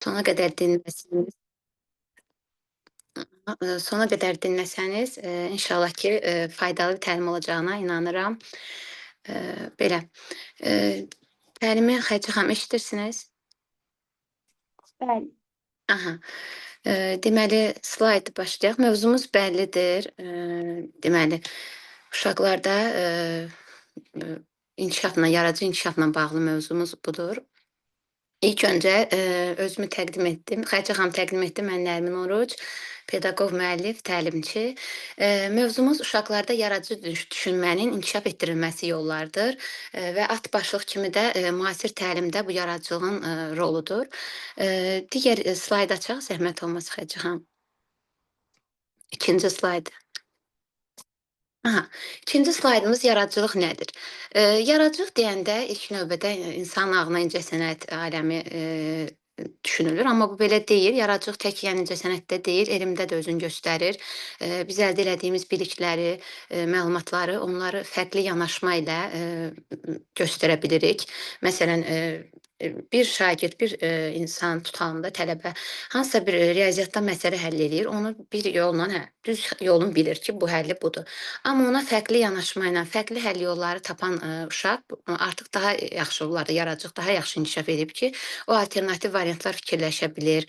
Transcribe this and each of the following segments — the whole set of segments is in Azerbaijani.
Sona qədər dinləsəniz sona qədər dinləsəniz, inşallah ki, faydalı bir təlim olacağına inanıram. Belə, eee, təlimi Xədicə xanım eşidirsiniz? Bəli. Aha. Deməli, slayd başlayaq. Mövzumuz bəllidir. Deməli, uşaqlarda, inkişafla, yaradıcı inkişafla bağlı mövzumuz budur. İlk öncə, özümü təqdim etdim. Xədicə xanım təqdim etdi. Mən Nərmin Oruc, pedaqoq, müəllif, təlimçi. Mövzumuz uşaqlarda yaradıcı düşünmənin inkişaf etdirilməsi yollarıdır, və at başlıq kimi də, müasir təlimdə bu yaradıcılığın, roludur. Digər, slayd açaq, zəhmət olmasa Xədicə xanım. 2-ci slayd. Aha. 2-ci slaydımız yaradıcılıq nədir? Yaradıcılıq deyəndə ilk növbədə insanın ağlına incəsənət aləmi, düşünülür, amma bu belə deyil. Yaradıcılıq tək yəni incəsənətdə deyil, elmdə də özünü göstərir. Biz əldə elədiyimiz bilikləri, məlumatları, onları fərqli yanaşma ilə, göstərə bilirik. Məsələn, bir şagird, bir, insan tutalım da, tələbə hansısa bir riyaziyyatdan məsələ həll eləyir, onu bir yolla, hə, düz yolunu bilir ki, bu həlli budur. Amma ona fərqli yanaşma ilə, fərqli həll yolları tapan, uşaq artıq daha yaxşı olardı, yaradıcılıq daha yaxşı inkişaf edib ki, o alternativ variantlar fikirləşə bilir.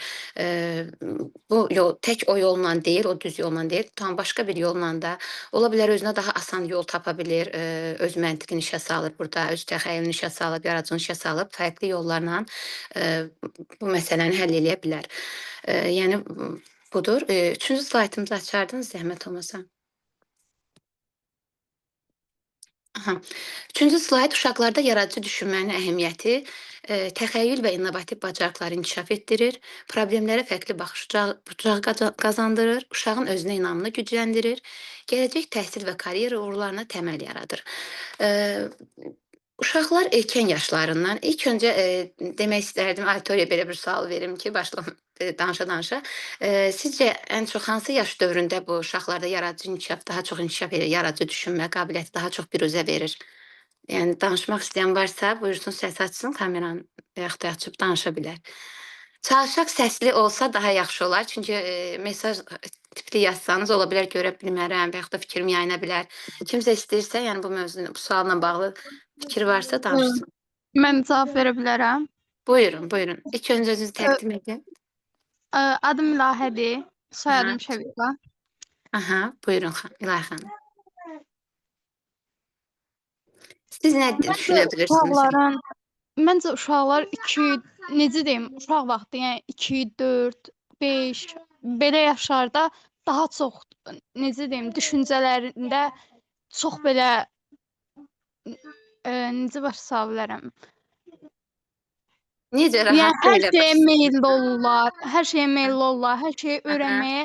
Bu yol tək o yolla deyil, o düz yolla deyil, tam başqa bir yolla da ola bilər özünə daha asan yol tapa bilir, öz məntiqini işə salır burada, öz təxəyyülünü işə salıb, yaradıcılığını işə salıb fərqli yollarla, eee, bu məsələni həll eləyə bilər. Yəni budur. 3-cü slaydımızı açardınız zəhmət olmasa. Aha. 3-cü slayd uşaqlarda yaradıcı düşünmənin əhəmiyyəti, təxəyyül və innovativ bacarıqları inkişaf etdirir, problemlərə fərqli bucaq qazandırır, uşağın özünə inamını gücləndirir, gələcək təhsil və karyera uğurlarına təməl yaradır. Eee, Uşaqlar erkən yaşlarından ilk öncə, demək istərdim, auditoriyaya belə bir sual verim ki, danışa-danışa. Sizcə ən çox hansı yaş dövründə bu uşaqlarda yaradıcı inkişaf daha çox inkişaf edir, yaradıcı düşünmə qabiliyyəti daha çox büruzə verir? Yəni danışmaq istəyən varsa, buyursun səs açsın kameranı və yaxud da açıb danışa bilər. Çalışaq səsli olsa daha yaxşı olar, çünki, mesaj tipli yazsanız ola bilər görə bilmərəm və yaxud da fikrim yayına bilər. Kimsə istəyirsə, yəni bu sualla bağlı fikri varsa danışsın. Mən cavab verə bilərəm. Buyurun, buyurun. İlk öncə özünüzü təqdim edin. Adım İlahədir, Aha, soyadım Şəviqə. aha, buyurun İlay xanım. Siz nə Məncə düşünə bilirsiniz? uşaqların Məncə uşaqlar 2, necə deyim, uşaq vaxtı, yəni 2, 4, 5 belə yaşlarda daha çox, necə deyim, düşüncələrində çox belə, necə başa sala bilərəm? Necə Yəni rahat hər elə şeyə başlayın. meyilli olurlar, hər şeyə meyilli olurlar, hər şeyi Aha, öyrənməyə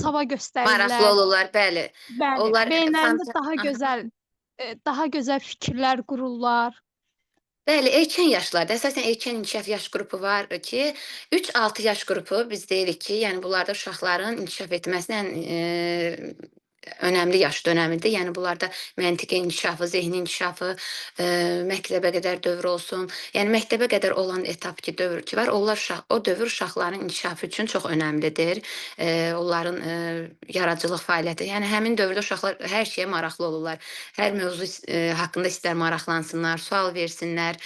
çaba maraqlı göstərirlər. olurlar, bəli. Bəli, Onlar beyinlərində fanta aha. daha gözəl fikirlər qururlar. Bəli, erkən yaşlarda, əsasən erkən inkişaf yaş qrupu var ki, 3-6 yaş qrupu biz deyirik ki, yəni bunlarda uşaqların inkişaf etməsinin önəmli yaş dönəmidir. Yəni bunlarda məntiqi inkişafı, zehni inkişafı, məktəbə qədər dövr olsun. Yəni məktəbə qədər olan etap ki, dövr ki var, o dövr uşaqların inkişafı üçün çox önəmlidir. Onların yaradıcılıq fəaliyyəti. Yəni həmin dövrdə uşaqlar hər şeyə maraqlı olurlar. Hər mövzu haqqında istər maraqlansınlar, sual versinlər,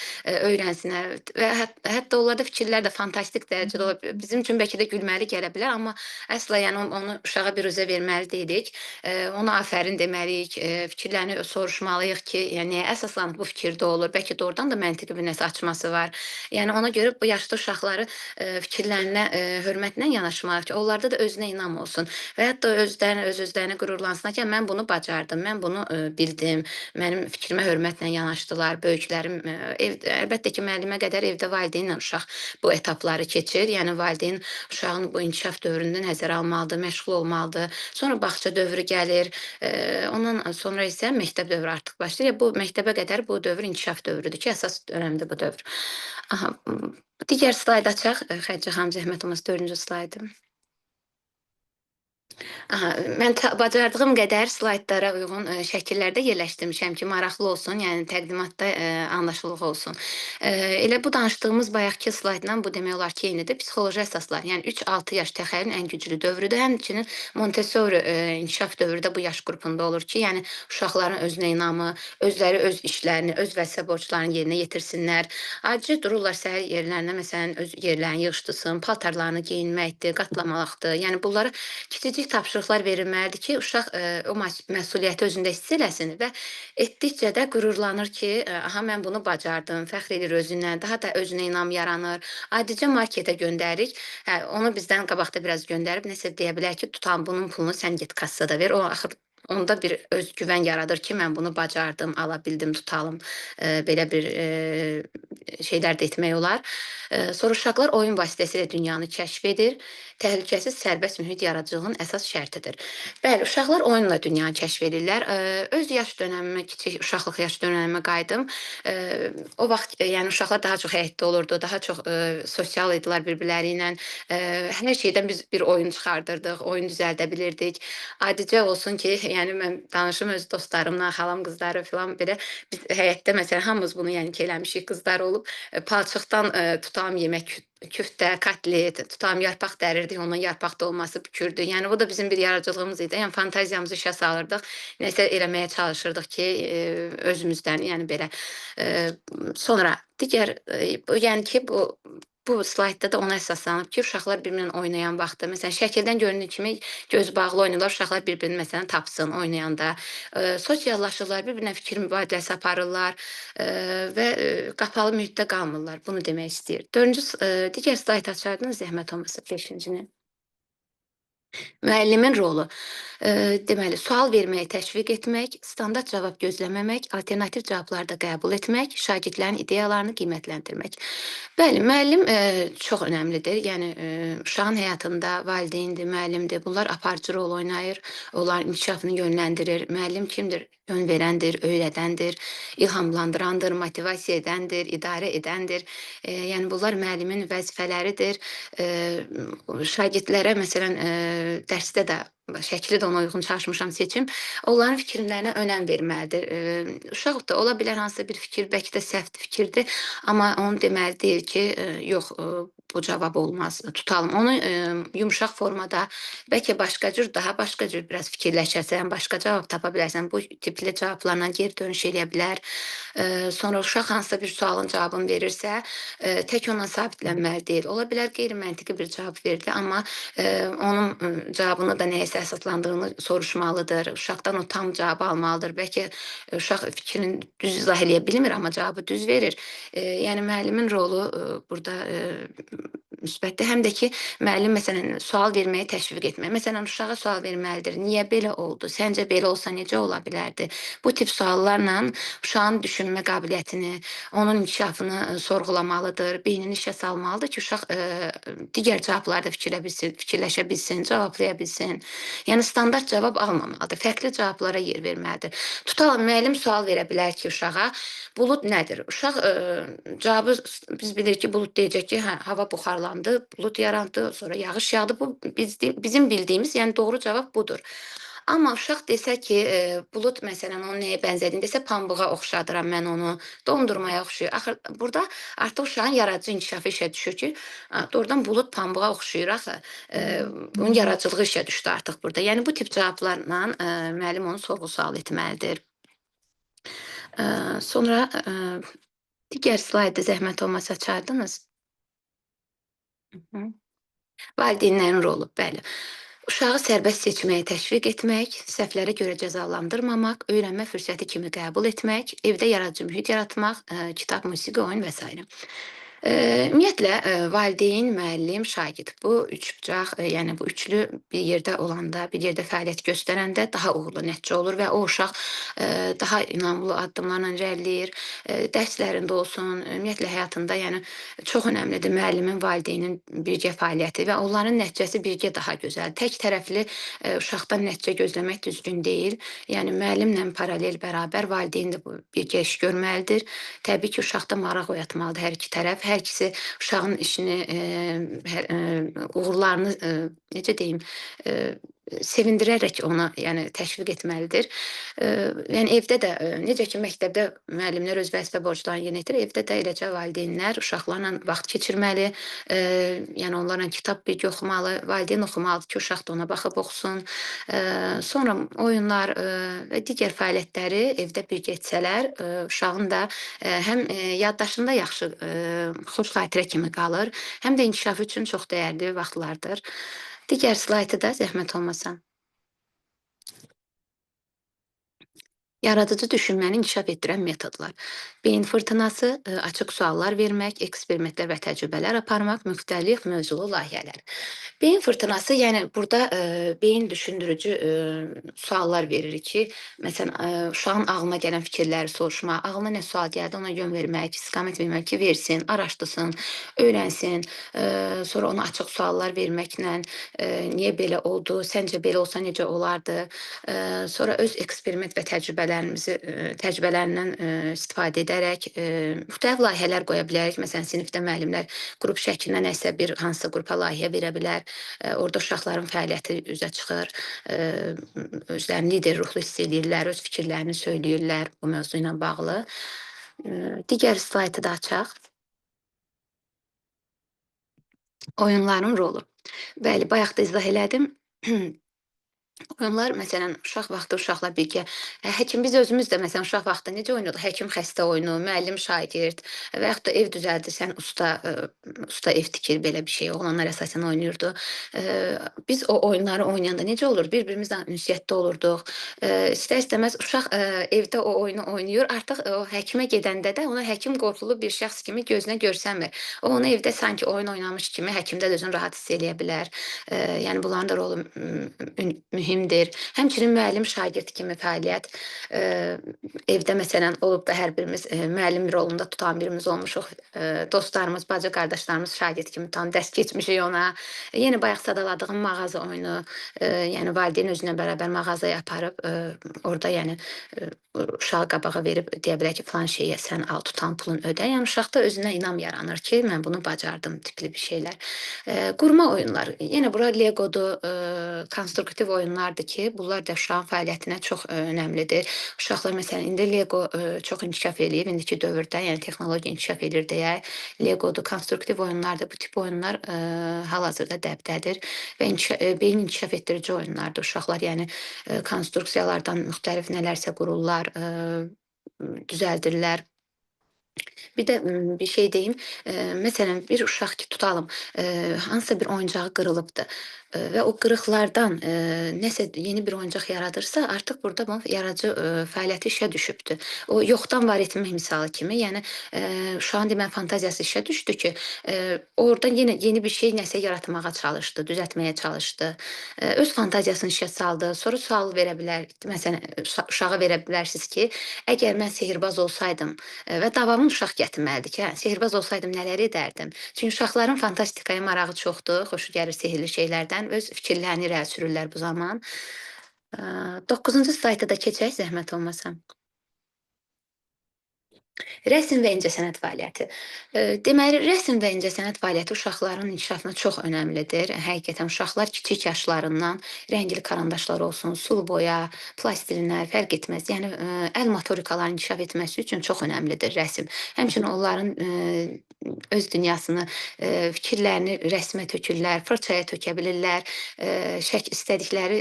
öyrənsinlər və hətta onlarda fikirlər də fantastik dərəcədə ola bilər. Bizim üçün bəlkə də gülməli gələ bilər, amma əsla yəni onu uşağa büruzə verməli deyilik. Ona afərin deməliyik, fikirlərini soruşmalıyıq ki, yəni nəyə əsaslanıb bu fikirdə olur? Bəlkə də oradan da məntiqi bir nəsə açması var. Yəni ona görə bu yaşda uşaqları fikirlərinə hörmətlə yanaşmalıyıq ki, onlarda da özünə inam olsun və hətta öz-özlərinə qürurlansınlar ki, mən bunu bacardım, mən bunu bildim, mənim fikrimə hörmətlə yanaşdılar, böyüklərim əlbəttə ki, müəllimə qədər evdə valideynlə uşaq bu etapları keçir. Yəni valideyn uşağın bu inkişaf dövründə nəzərə almalıdır, məşğul olmalıdır. Sonra bağça dövrü gəlir. Ondan sonra isə məktəb dövrü artıq başlayır. Bu məktəbə qədər bu dövr inkişaf dövrüdür ki, əsas dönəmdə bu dövr. Aha, digər slayd açaq. Xədicə xanım zəhmət olmasa 4-cü slaydı. Aha, mən bacardığım qədər slaydlara uyğun, şəkillərdə yerləşdirmişəm ki, maraqlı olsun, yəni təqdimatda, anlaşılıq olsun. Elə bu danışdığımız bayaqkı slaydla bu demək olar ki, eynidir. Psixoloji əsaslar, yəni 3-6 yaş təxəyyülün ən güclü dövrüdür. Həmçinin Montessori, inkişaf dövrü də bu yaş qrupunda olur ki, yəni uşaqların özünə inamı, özləri öz işlərini, öz vəzifə borclarını yerinə yetirsinlər. Acı dururlar səhər yerlərinə, məsələn, öz yerlərini yığışdırsın, paltarlarını geyinməkdir, qatlamalıqdır. Yəni bunları kiçicik tapşırıqlar verilməlidir ki, uşaq o məsuliyyəti özündə hiss eləsin və etdikcə də qürurlanır ki, aha mən bunu bacardım, fəxr edir özünə, daha da özünə inam yaranır. Adicə marketə göndəririk. Hə, onu bizdən qabaqda biraz göndərib nəsə deyə bilər ki, tutan bunun pulunu sən get kassada ver. O axır onda bir özgüvən yaradır ki, mən bunu bacardım, ala bildim, tutalım. Belə bir şeylər də etmək olar. Sonra uşaqlar oyun vasitəsilə dünyanı kəşf edir. Təhlükəsiz sərbəst mühit yaradıcılığın əsas şərtidir. Bəli, uşaqlar oyunla dünyanı kəşf edirlər. Öz yaş dönəmimə, kiçik uşaqlıq yaş dönəmimə qayıdım. O vaxt yəni uşaqlar daha çox həyətdə olurdu, daha çox sosial idilər bir-birləri ilə. Hər şeydən biz bir oyun çıxardırdıq, oyun düzəldə bilirdik. Adicə olsun ki, yəni mən danışım öz dostlarımla, xalam qızları filan belə biz həyətdə məsələn hamımız bunu yəni ki eləmişik, qızlar olub palçıqdan tutam yemək küftə, kotlet, tutam yarpaq dərirdik, ondan yarpaq dolması bükürdük. Yəni bu da bizim bir yaradıcılığımız idi. Yəni fantaziyamızı işə salırdıq. Nəsə eləməyə çalışırdıq ki, özümüzdən, yəni belə. Sonra digər yəni ki, bu slaydda da ona əsaslanıb ki, uşaqlar bir-birinə oynayan vaxtda, məsələn, şəkildən göründüyü kimi göz bağlı oynayırlar, uşaqlar bir-birini məsələn tapsın oynayanda, sosiallaşırlar, bir-birinə fikir mübadiləsi aparırlar və qapalı mühitdə qalmırlar. Bunu demək istəyir. Digər slayd açardınız zəhmət olmasa 5-cini. Müəllimin rolu, deməli, sual verməyi təşviq etmək, standart cavab gözləməmək, alternativ cavabları da qəbul etmək, şagirdlərin ideyalarını qiymətləndirmək. Bəli, müəllim, çox önəmlidir. Yəni, uşağın həyatında valideyndir, müəllimdir. Bunlar aparıcı rol oynayır, onların inkişafını yönləndirir. Müəllim kimdir? Yön verəndir, öyrədəndir, ilhamlandırandır, motivasiya edəndir, idarə edəndir. Yəni bunlar müəllimin vəzifələridir. Şagirdlərə məsələn, dərsdə də şəkli də ona uyğun çalışmışam seçim. Onların fikirlərinə önəm verməlidir. Uşaq da ola bilər hansısa bir fikir, bəlkə də səhv fikirdir, amma onu deməli deyil ki, yox, bu cavab olmaz, tutalım. Onu yumşaq formada, bəlkə başqa cür, daha başqa cür biraz fikirləşərsən, başqa cavab tapa bilərsən. Bu tipli cavablarla geri dönüş eləyə bilər. Sonra uşaq hansısa bir sualın cavabını verirsə, tək onunla sabitlənməli deyil. Ola bilər qeyri-məntiqi bir cavab verdi, amma onun cavabını da nəyəsə əsaslandığını soruşmalıdır. Uşaqdan o tam cavabı almalıdır. Bəlkə uşaq fikrini düz izah eləyə bilmir, amma cavabı düz verir. Yəni müəllimin rolu burada müsbətdir. Həm də ki, müəllim məsələn sual verməyi təşviq etmək. Məsələn, uşağa sual verməlidir. Niyə belə oldu? Səncə belə olsa necə ola bilərdi? Bu tip suallarla uşağın düşünmə qabiliyyətini, onun inkişafını sorğulamalıdır, beynini işə salmalıdır ki, uşaq digər cavabları da fikirləşə bilsin, cavablaya bilsin. Yəni standart cavab almamalıdır, fərqli cavablara yer verməlidir. Tutalım müəllim sual verə bilər ki, uşağa, bulud nədir? Uşaq cavabı biz bilirik ki, bulud deyəcək ki, hə, hava buxarlandı, bulud yarandı, sonra yağış yağdı. Bu bizim bildiyimiz, yəni doğru cavab budur. Amma uşaq desə ki, bulud məsələn onun nəyə bənzədiyini desə, pambığa oxşadıram mən onu, dondurmaya oxşuyur. Axı burada artıq uşağın yaradıcı inkişafı işə düşür ki, doğrudan bulud pambığa oxşuyur axı. Bunun yaradıcılığı işə düşdü artıq burada. Yəni bu tip cavablarla müəllim onu sorğu-sual etməlidir. Sonra digər slaydı zəhmət olmasa açardınız. Hı. Valideynlərin rolu, bəli. Uşağı sərbəst seçməyə təşviq etmək, səhvlərə görə cəzalandırmamaq, öyrənmə fürsəti kimi qəbul etmək, evdə yaradıcı mühit yaratmaq, kitab, musiqi, oyun və s. Ümumiyyətlə, valideyn, müəllim, şagird bu üç bucaq, yəni bu üçlü bir yerdə olanda, bir yerdə fəaliyyət göstərəndə daha uğurlu nəticə olur və o uşaq daha inamlı addımlarla irəliləyir. Dərslərində olsun, ümumiyyətlə həyatında, yəni çox önəmlidir müəllimin, valideynin birgə fəaliyyəti və onların nəticəsi birgə daha gözəl. Tək tərəfli uşaqdan nəticə gözləmək düzgün deyil. Yəni müəllimlə paralel bərabər valideyn də birgə iş görməlidir. Təbii ki, uşaqda maraq oyatmalıdır hər iki tərəf. Hər ikisi uşağın işini, uğurlarını, necə deyim, sevindirərək ona, yəni təşviq etməlidir. Yəni evdə də, necə ki məktəbdə müəllimlər öz vəzifə borclarını yerinə yetirir, evdə də eləcə valideynlər uşaqlarla vaxt keçirməli, yəni onlarla kitab bilgi oxumalı, valideyn oxumalıdır ki, uşaq da ona baxıb oxusun. Sonra oyunlar və digər fəaliyyətləri evdə birgə etsələr, uşağın da həm yaddaşında yaxşı, xoş xatirə kimi qalır, həm də inkişafı üçün çox dəyərli vaxtlardır. Digər slaytı da zəhmət olmasa. Yaradıcı düşünməni inkişaf etdirən metodlar. Beyin fırtınası, açıq suallar vermək, eksperimentlər və təcrübələr aparmaq, müxtəlif mövzulu layihələr. Beyin fırtınası, yəni burada beyin düşündürücü suallar veririk ki, məsələn, uşağın ağlına gələn fikirləri soruşmaq, ağlına nə sual gəldi, ona yön vermək, istiqamət vermək ki, versin, araşdırsın, öyrənsin. Sonra ona açıq suallar verməklə niyə belə oldu, səncə belə olsa necə olardı? Sonra öz eksperiment və təcrübələrindən istifadə edərək müxtəlif layihələr qoya bilərik. Məsələn, sinifdə müəllimlər qrup şəklində nəsə bir hansısa qrupa layihə verə bilər. Orada uşaqların fəaliyyəti üzə çıxır. Özlərini lider ruhlu hiss eləyirlər, öz fikirlərini söyləyirlər bu mövzu ilə bağlı. Digər slaytı da açaq. Oyunların rolu. Bəli, bayaq da izah elədim. Oyunlar, məsələn, uşaq vaxtı uşaqla birgə həkim biz özümüz də məsələn uşaq vaxtı necə oynuyorduk? Həkim xəstə oyunu, müəllim şagird və yaxud da ev düzəldirsən usta ev tikir, belə bir şey. Oğlanlar əsasən oynayırdı. Biz o oyunları oynayanda necə olur? Bir-birimizlə ünsiyyətdə olurduq. İstər-istəməz uşaq evdə o oyunu oynayır. Artıq o həkimə gedəndə də ona həkim qorxulu bir şəxs kimi gözünə görsənmir. O onu evdə sanki oyun oynamış kimi həkimdə də özünü rahat hiss eləyə bilər. Yəni bunların da rolu mühümdür. Həmçinin müəllim şagird kimi fəaliyyət. Evdə məsələn olub da hər birimiz müəllim rolunda tutan birimiz olmuşuq. Dostlarımız, bacı qardaşlarımız şagird kimi tam dərs keçmişik ona. Yenə bayaq sadaladığım mağaza oyunu, yəni valideyn özünə bərabər mağazaya aparıb orada yəni uşağı qabağa verib deyə bilər ki, falan şeyə sən al, tutan pulun ödə. Yəni uşaqda özünə inam yaranır ki, mən bunu bacardım tipli bir şeylər. Qurma oyunlar. Yenə bura Legodur, konstruktiv oyunlardır ki, bunlar da uşağın fəaliyyətinə çox önəmlidir. Uşaqlar məsələn indi Lego çox inkişaf eləyib indiki dövrdə, yəni texnologiya inkişaf edir deyə Legodur, konstruktiv oyunlardır. Bu tip oyunlar hal-hazırda dəbdədir və beyin inkişaf etdirici oyunlardır. Uşaqlar yəni konstruksiyalardan müxtəlif nələrsə qururlar, düzəldirlər. Bir də bir şey deyim. Məsələn, bir uşaq ki, tutalım, hansısa bir oyuncağı qırılıbdır və o qırıqlardan nəsə yeni bir oyuncaq yaradırsa, artıq burada bu yaradıcı fəaliyyəti işə düşübdür. O yoxdan var etmək misalı kimi, yəni uşağın deməli fantaziyası işə düşdü ki, oradan yenə yeni bir şey nəsə yaratmağa çalışdı, düzəltməyə çalışdı. Öz fantaziyasını işə saldı. Sonra sual verə bilər. Məsələn, uşağa verə bilərsiniz ki, əgər mən sehirbaz olsaydım və davamın uşaq gətirməlidir ki, hə, sehirbaz olsaydım nələr edərdim? Çünki uşaqların fantastikaya marağı çoxdur, xoşu gəlir sehirli şeylərdən, öz fikirlərini irəli sürürlər bu zaman. 9-cu slayta da keçək, zəhmət olmasa. Rəsm və incəsənət fəaliyyəti. Deməli, rəsm və incəsənət fəaliyyəti uşaqların inkişafına çox önəmlidir. Həqiqətən uşaqlar kiçik yaşlarından rəngli karandaşlar olsun, sulu boya, plastilinlər fərq etməz. Yəni əl motorikalarının inkişaf etməsi üçün çox önəmlidir rəsm. Həmçinin onların öz dünyasını, fikirlərini rəsmə tökürlər, fırçaya tökə bilirlər, istədikləri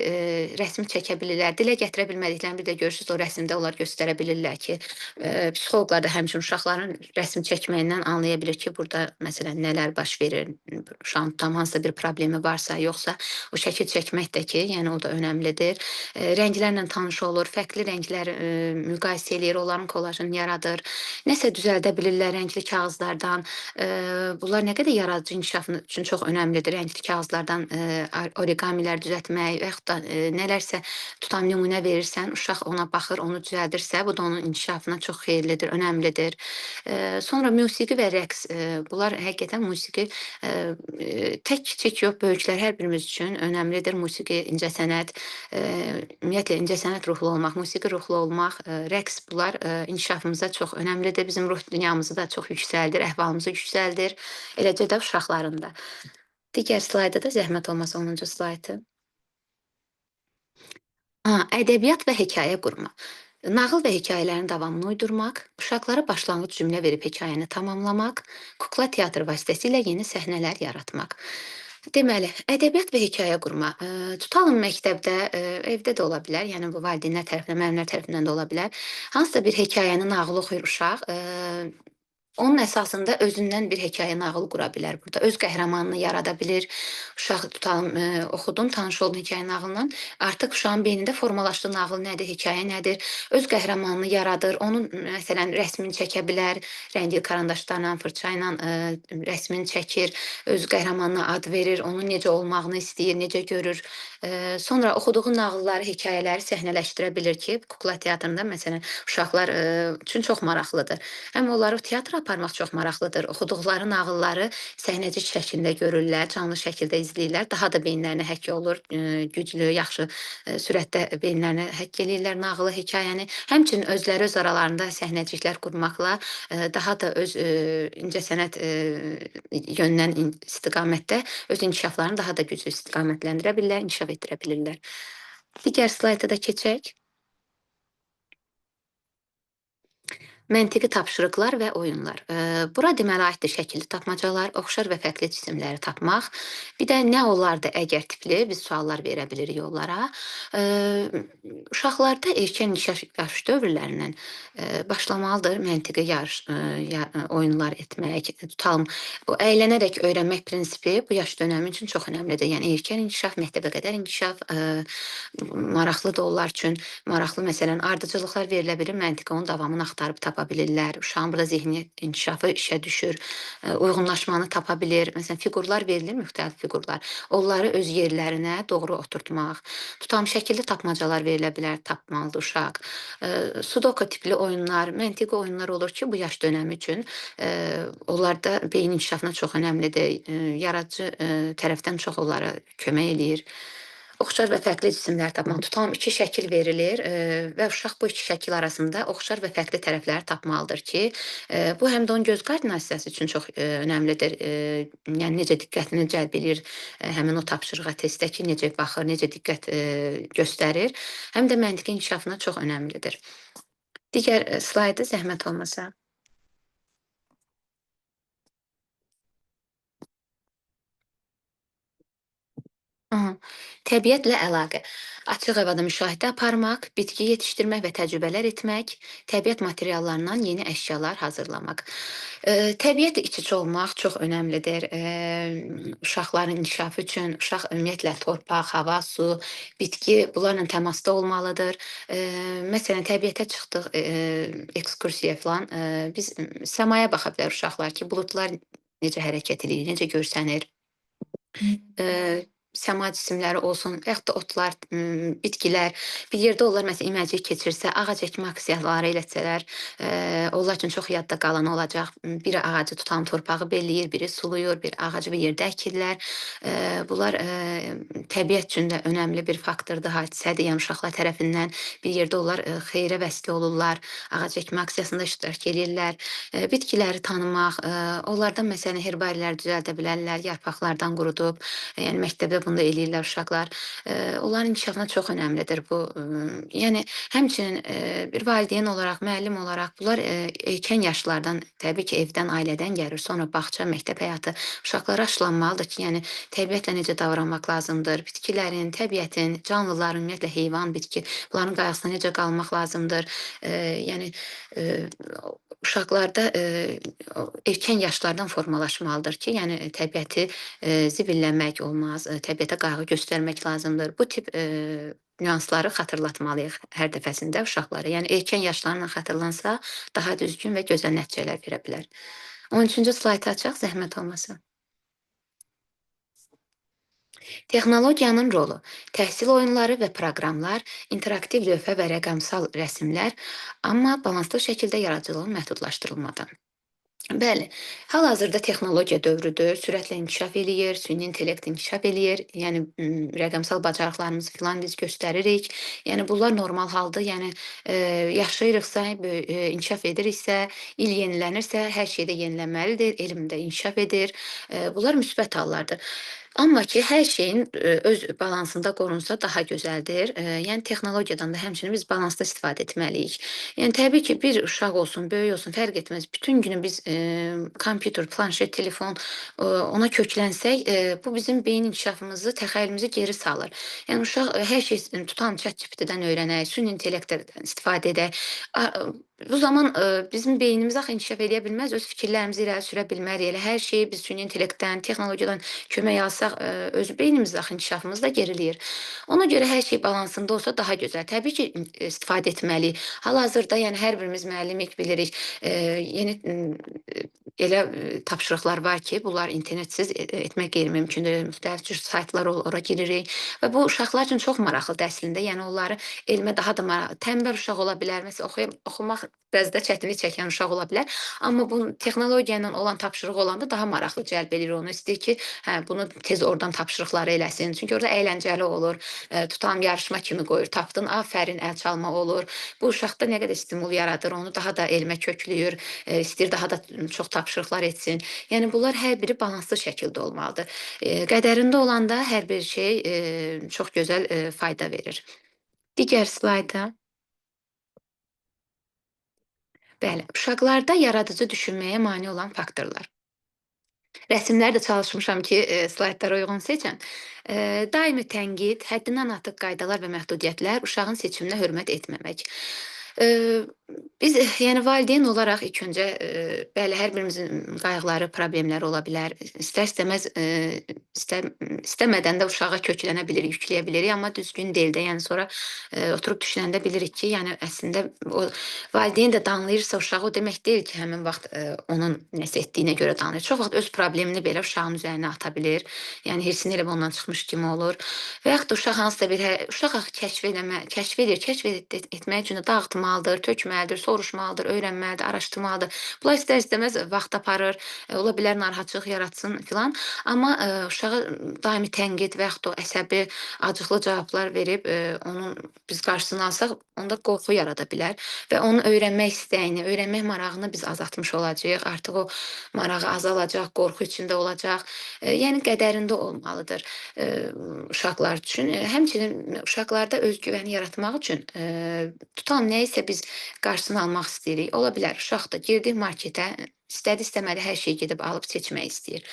rəsmi çəkə bilirlər. Dilə gətirə bilmədiklərini bir də görürsüz o rəsmdə onlar göstərə bilirlər ki, psixoloqlar da həmçinin uşaqların rəsm çəkməyindən anlaya bilir ki, burada məsələn nələr baş verir, uşağın tam hansısa bir problemi varsa, yoxsa o şəkil çəkmək də ki, yəni o da önəmlidir. Rənglərlə tanış olur, fərqli rənglər müqayisə eləyir, onların kollajını yaradır. Nəsə düzəldə bilirlər rəngli kağızlardan. Bunlar nə qədər yaradıcı inkişafı üçün çox önəmlidir. Rəngli kağızlardan oriqamilər düzəltmək və yaxud da nələrsə tutan nümunə verirsən, uşaq ona baxır, onu düzəldirsə, bu da onun inkişafına çox xeyirlidir, önəmlidir. Sonra musiqi və rəqs. Bunlar həqiqətən musiqi tək kiçik yox, böyüklər hər birimiz üçün önəmlidir. Musiqi, incəsənət, ümumiyyətlə incəsənət ruhlu olmaq, musiqi ruhlu olmaq, rəqs bunlar inkişafımıza çox önəmlidir. Bizim ruh dünyamızı da çox yüksəldir, əhvalımızı yüksəldir. Eləcə də uşaqların da. Digər slayda da zəhmət olmasa 10-cu slaydı. Ədəbiyyat və hekayə qurma. Nağıl və hekayələrin davamını uydurmaq, uşaqlara başlanğıc cümlə verib hekayəni tamamlamaq, kukla teatr vasitəsilə yeni səhnələr yaratmaq. Deməli, ədəbiyyat və hekayə qurma. Tutalım məktəbdə, evdə də ola bilər, yəni bu valideynlər tərəfindən, müəllimlər tərəfindən də ola bilər. Hansısa bir hekayənin nağılı oxuyur uşaq. Onun əsasında özündən bir hekayə nağıl qura bilər burada. Öz qəhrəmanını yarada bilir. Uşaq tutalım, oxudun, tanış oldun hekayə nağılından. Artıq uşağın beynində formalaşdı nağıl nədir, hekayə nədir. Öz qəhrəmanını yaradır. Onun məsələn rəsmini çəkə bilər. Rəngli karandaşlarla, fırça ilə rəsmini çəkir. Öz qəhrəmanına ad verir. Onun necə olmağını istəyir, necə görür. Sonra oxuduğu nağılları, hekayələri səhnələşdirə bilir ki, kukla teatrında məsələn uşaqlar üçün çox maraqlıdır. Həm onları teatra aparmaq çox maraqlıdır. Oxuduqları nağılları səhnəcik şəklində görürlər, canlı şəkildə izləyirlər. Daha da beyinlərinə həkk olur, güclü, yaxşı sürətdə beyinlərinə həkk eləyirlər nağılı, hekayəni. Həmçinin özləri öz aralarında səhnəciklər qurmaqla daha da öz incəsənət yönündən istiqamətdə öz inkişaflarını daha da güclü istiqamətləndirə bilirlər, inkişaf etdirə bilirlər. Digər slayda da keçək. Məntiqi tapşırıqlar və oyunlar. Bura deməli aiddir şəkilli tapmacalar, oxşar və fərqli cisimləri tapmaq. Bir də nə olardı əgər tipli biz suallar verə bilirik onlara. Uşaqlarda erkən inkişaf yaş dövrlərindən başlamalıdır məntiqi oyunlar etmək. Tutalım, o əylənərək öyrənmək prinsipi bu yaş dönəmi üçün çox önəmlidir. Yəni erkən inkişaf, məktəbə qədər inkişaf maraqlı da onlar üçün. Maraqlı məsələn ardıcıllıqlar verilə bilir, məntiqi onun davamını axtarıb tapa bilirlər. Uşağın burada zehni inkişafı işə düşür, uyğunlaşmanı tapa bilir. Məsələn, fiqurlar verilir, müxtəlif fiqurlar. Onları öz yerlərinə doğru oturtmaq. Tutam şəkilli tapmacalar verilə bilər, tapmalıdır uşaq. Sudoku tipli oyunlar, məntiqi oyunlar olur ki, bu yaş dönəmi üçün onlarda beyin inkişafına çox önəmlidir. Yaradıcı tərəfdən çox onlara kömək eləyir. Oxşar və fərqli cisimlər tapmaq. Tutalım, 2 şəkil verilir və uşaq bu 2 şəkil arasında oxşar və fərqli tərəfləri tapmalıdır ki, bu həm də onun göz koordinasiyası üçün çox önəmlidir. Yəni necə diqqətini cəlb edir həmin o tapşırığa, testə ki, necə baxır, necə diqqət göstərir, həm də məntiqi inkişafına çox önəmlidir. Digər slaydı zəhmət olmasa. Təbiətlə əlaqə. Açıq havada müşahidə aparmaq, bitki yetişdirmək və təcrübələr etmək, təbiət materiallarından yeni əşyalar hazırlamaq. Təbiət iç-içə olmaq çox önəmlidir. Uşaqların inkişafı üçün uşaq ümumiyyətlə torpaq, hava, su, bitki bunlarla təmasda olmalıdır. Məsələn, təbiətə çıxdıq, ekskursiya filan, biz səmaya baxa bilər uşaqlar ki, buludlar necə hərəkət eləyir, necə görsənir. Səma cisimləri olsun və yaxud da otlar, bitkilər, bir yerdə onlar məsələn iməcik keçirsə, ağac əkmə aksiyaları eləsələr, onlar üçün çox yadda qalan olacaq. Biri ağacı tutan torpağı belləyir, biri suluyur, bir ağacı bir yerdə əkirlər. Bunlar təbiət üçün də önəmli bir faktordur, hadisədir. Yəni uşaqlar tərəfindən bir yerdə onlar xeyrə vəslə olurlar, ağac əkmə aksiyasında iştirak eləyirlər. Bitkiləri tanımaq, onlardan məsələn herbarilər düzəldə bilərlər, yarpaqlardan qurudub. Yəni məktəbdə bunu da eləyirlər uşaqlar. Onların inkişafına çox önəmlidir bu. Yəni həmçinin bir valideyn olaraq, müəllim olaraq bunlar erkən yaşlardan, təbii ki, evdən, ailədən gəlir. Sonra bağça, məktəb həyatı uşaqlara aşılanmalıdır ki, yəni təbiətlə necə davranmaq lazımdır. Bitkilərin, təbiətin, canlıların, ümumiyyətlə heyvan, bitki, bunların qayğısına necə qalmaq lazımdır. Yəni uşaqlarda erkən yaşlardan formalaşmalıdır ki, yəni təbiəti zibilləmək olmaz, təbiətə qayğı göstərmək lazımdır. Bu tip nüansları xatırlatmalıyıq hər dəfəsində uşaqlara. Yəni erkən yaşlarla xatırlansa, daha düzgün və gözəl nəticələr verə bilər. 13-cü slaydı açaq, zəhmət olmasa. Texnologiyanın rolu. Təhsil oyunları və proqramlar, interaktiv lövhə və rəqəmsal rəsmlər, amma balanslı şəkildə yaradıcılığın məhdudlaşdırılmadan. Bəli, hal-hazırda texnologiya dövrüdür, sürətlə inkişaf eləyir, süni intellekt inkişaf eləyir, yəni rəqəmsal bacarıqlarımızı filan biz göstəririk. Yəni bunlar normal haldır. Yəni yaşayırıqsa, inkişaf ediriksə, il yenilənirsə, hər şey də yenilənməlidir, elm də inkişaf edir. Bunlar müsbət hallardır. Amma ki, hər şeyin, öz balansında qorunsa daha gözəldir. Yəni texnologiyadan da həmçinin biz balanslı istifadə etməliyik. Yəni təbii ki, bir uşaq olsun, böyük olsun, fərq etməz. Bütün günü biz, kompüter, planşet, telefon, ona köklənsək, bu bizim beyin inkişafımızı, təxəyyülümüzü geri salır. Yəni uşaq hər şey tutalım ChatGPT-dən öyrənək, süni intellektdən istifadə edək. Bu zaman, bizim beynimiz axı inkişaf edə bilməz, öz fikirlərimizi irəli sürə bilmərik. Elə hər şeyi biz süni intellektdən, texnologiyadan kömək alsaq, öz beynimiz axı inkişafımız da geriləyir. Ona görə hər şey balansında olsa daha gözəl. Təbii ki, istifadə etməliyik. Hal-hazırda, yəni hər birimiz müəllimik bilirik, yeni elə tapşırıqlar var ki, bunlar internetsiz etmək qeyri-mümkündür. Müxtəlif cür saytlar ora giririk və bu uşaqlar üçün çox maraqlıdır əslində. Yəni onları elmə daha da tənbəl uşaq ola bilər, məsələn, oxumaq bəzədə çətinlik çəkən uşaq ola bilər, amma bu texnologiya ilə olan tapşırıq olanda daha maraqlı cəlb edir onu. İstəyir ki, hə, bunu tez oradan tapşırıqları eləsin. Çünki orada əyləncəli olur. Tutam yarışma kimi qoyur. Tapdın, afərin, əl çalma olur. Bu uşaqda nə qədər stimul yaradır, onu daha da elmə kökləyir. İstəyir daha da çox tapşırıqlar etsin. Yəni bunlar hər biri balanslı şəkildə olmalıdır. Qədərində olanda hər bir şey çox gözəl fayda verir. Digər slayda. Bəli, uşaqlarda yaradıcı düşünməyə mane olan faktorlar. Rəsmləri də çalışmışam ki, slaytlara uyğun seçəm. Daimi tənqid, həddindən artıq qaydalar və məhdudiyyətlər, uşağın seçiminə hörmət etməmək. Eee, Biz, yəni valideyn olaraq ilk öncə, bəli, hər birimizin qayğıları, problemləri ola bilər. İstər-istəməz, istəmədən də uşağa köklənə bilirik, yükləyə bilirik, amma düzgün deyil də. Yəni sonra, oturub düşünəndə bilirik ki, yəni əslində o valideyn də danlayırsa uşağı, o demək deyil ki, həmin vaxt, onun nəsə etdiyinə görə danlayır. Çox vaxt öz problemini belə uşağın üzərinə ata bilir. Yəni hirsini elə ondan çıxmış kimi olur. Və yaxud da uşaq hansısa bir uşaq axı kəşf edir, etmək üçün də dağıtmalıdır, tökməlidir, soruşmalıdır, öyrənməlidir, araşdırmalıdır. Bunlar istər-istəməz vaxt aparır, ola bilər narahatçılıq yaratsın filan. Amma, uşağa daimi tənqid və yaxud da o əsəbi, acıqlı cavablar verib, onun biz qarşısını alsaq, onda qorxu yarada bilər və onun öyrənmək istəyini, öyrənmək marağını biz azaltmış olacağıq. Artıq o marağı azalacaq, qorxu içində olacaq. Yəni qədərində olmalıdır, uşaqlar üçün. Həmçinin uşaqlarda özgüvəni yaratmaq üçün, tutalım nəyisə biz qarşısını almaq istəyirik. Ola bilər uşaq da girdi marketə, istədi-istəmədi hər şeyi gedib alıb seçmək istəyir.